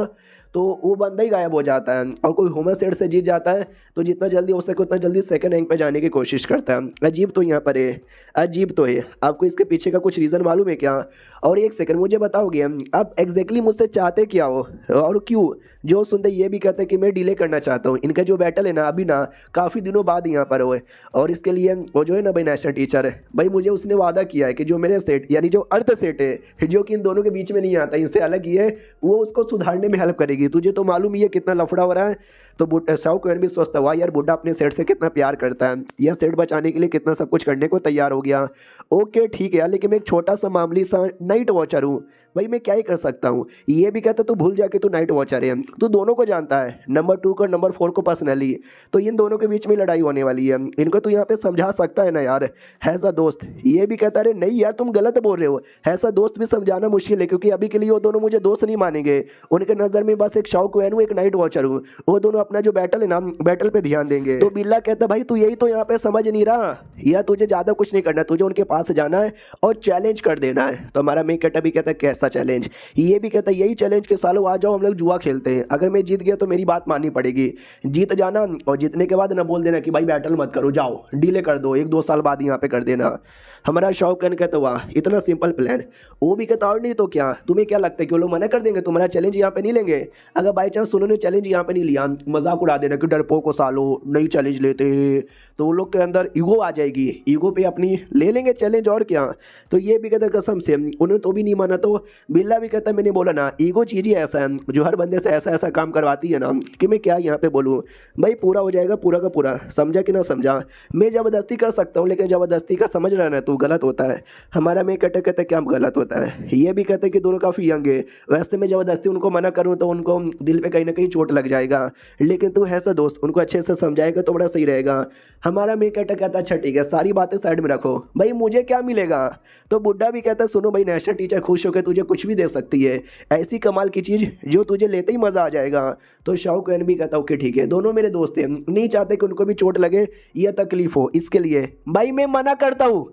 [SPEAKER 2] तो वो बंदा ही गायब हो जाता है और कोई होमसेड से जीत जाता है तो जितना जल्दी हो सके उतना जल्दी सेकंड रैंक पे जाने की कोशिश करता है। अजीब तो यहाँ पर है, अजीब तो है। आपको इसके पीछे का कुछ रीज़न मालूम है क्या? और एक सेकंड मुझे बताओगे आप एग्जैक्टली मुझसे चाहते क्या हो और क्यों? जो सुनते ये भी कहते हैं कि मैं डिले करना चाहता हूँ। इनका जो बैटल है ना अभी ना काफ़ी दिनों बाद यहाँ पर हुए और इसके लिए वो जो है ना भाई नेशनल टीचर है भाई, मुझे उसने वादा किया है कि जो मेरे सेट यानी जो अर्थ सेट है जो कि इन दोनों के बीच में नहीं आता, इनसे अलग ही है, वो उसको सुधारने में हेल्प करेगी। तुझे तो मालूम ही है कितना लफड़ा हो रहा है। तो शाहरुख भी सोचता हुआ यार बुड्ढा अपने सेट से कितना प्यार करता है, यह सेट बचाने के लिए कितना सब कुछ करने को तैयार हो गया। ओके ठीक है यार, लेकिन मैं एक छोटा सा मामूली सा नाइट वॉचर हूँ भाई, मैं क्या ही कर सकता हूँ। ये भी कहता तू भूल जा के तू नाइट वॉचर है, तू दोनों को जानता है, नंबर 2 को नंबर 4 को पर्सनली। तो इन दोनों के बीच में लड़ाई होने वाली है, इनको तू यहाँ पे समझा सकता है ना यार, ऐसा दोस्त। ये भी कहता है नहीं यार तुम गलत बोल रहे हो, ऐसा दोस्त भी समझाना मुश्किल है क्योंकि अभी के लिए वो दोनों मुझे दोस्त नहीं मानेंगे। उनके नज़र में बस एक शाहरुख हूँ, एक नाइट वॉचर हूँ। वो दोनों अपना जो बैटल है ना बैटल पे ध्यान देंगे। तो बिल्ला कहता भाई तू यही तो यहाँ पे समझ नहीं रहा, या तुझे ज़्यादा कुछ नहीं करना, तुझे उनके पास जाना है और चैलेंज कर देना है। तो हमारा मेन कैरेक्टर भी कहता है कैसा चैलेंज? ये भी कहता है यही चैलेंज के सालों आ जाओ हम लोग जुआ खेलते हैं, अगर मैं जीत गया तो मेरी बात माननी पड़ेगी, जीत जाना और जीतने के बाद ना बोल देना कि भाई बैटल मत करो, जाओ डिले कर दो, 1-2 साल बाद यहाँ पे कर देना। हमारा शौक कहता हुआ इतना सिंपल प्लान। वो भी कहता और नहीं तो क्या, तुम्हें क्या लगता है कि वो लोग मना कर देंगे, तुम्हारा चैलेंज यहाँ पे नहीं लेंगे? अगर बाई चांस उन्होंने चैलेंज यहाँ पे नहीं लिया, मजाक उड़ा देना कि डरपोक को सालो नहीं चैलेंज लेते, तो वो लोग के अंदर ईगो आ जाएगी, ईगो पे अपनी ले लेंगे चैलेंज और क्या। तो ये भी कहता कसम से उन्होंने तो भी नहीं माना। तो बिल्ला भी कहता मैंने बोला ना ईगो चीज़ ही ऐसा है जो हर बंदे से ऐसा ऐसा काम करवाती है ना कि मैं क्या यहाँ पे बोलूँ। भाई पूरा हो जाएगा पूरा का पूरा, समझा कि ना समझा? मैं ज़बरदस्ती कर सकता हूँ लेकिन ज़बरदस्ती का समझ रहा है ना तू गलत होता है। हमारा मैं कहते क्या गलत होता है? ये भी कहते कि दोनों काफ़ी यंग है, वैसे मैं ज़बरदस्ती उनको मना करूँ तो उनको दिल पे कहीं ना कहीं चोट लग जाएगा, लेकिन तू ऐसा दोस्त उनको अच्छे से समझाएगा तो बड़ा सही रहेगा। हमारा मैं कहता अच्छा ठीक है सारी बातें साइड में रखो, भाई मुझे क्या मिलेगा? तो बुड्ढा भी कहता सुनो भाई नेशनल टीचर खुश होकर तुझे कुछ भी दे सकती है, ऐसी कमाल की चीज़ जो तुझे लेते ही मज़ा आ जाएगा। तो शाहरुख भी कहता ओके ठीक है, दोनों मेरे दोस्त हैं, नहीं चाहते कि उनको भी चोट लगे या तकलीफ हो, इसके लिए भाई मैं मना करता हूँ,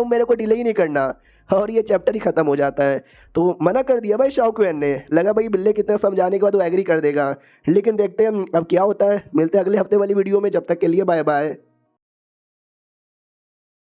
[SPEAKER 2] मेरे को डिले ही नहीं करना। और ये चैप्टर ही खत्म हो जाता है। तो मना कर दिया भाई शाहरुख ने, लगा भाई बिल्ले कितना समझाने के बाद वो एग्री कर देगा, लेकिन देखते हैं अब क्या होता है। मिलते हैं अगले हफ्ते वाली वीडियो में, जब तक के लिए बाय बाय।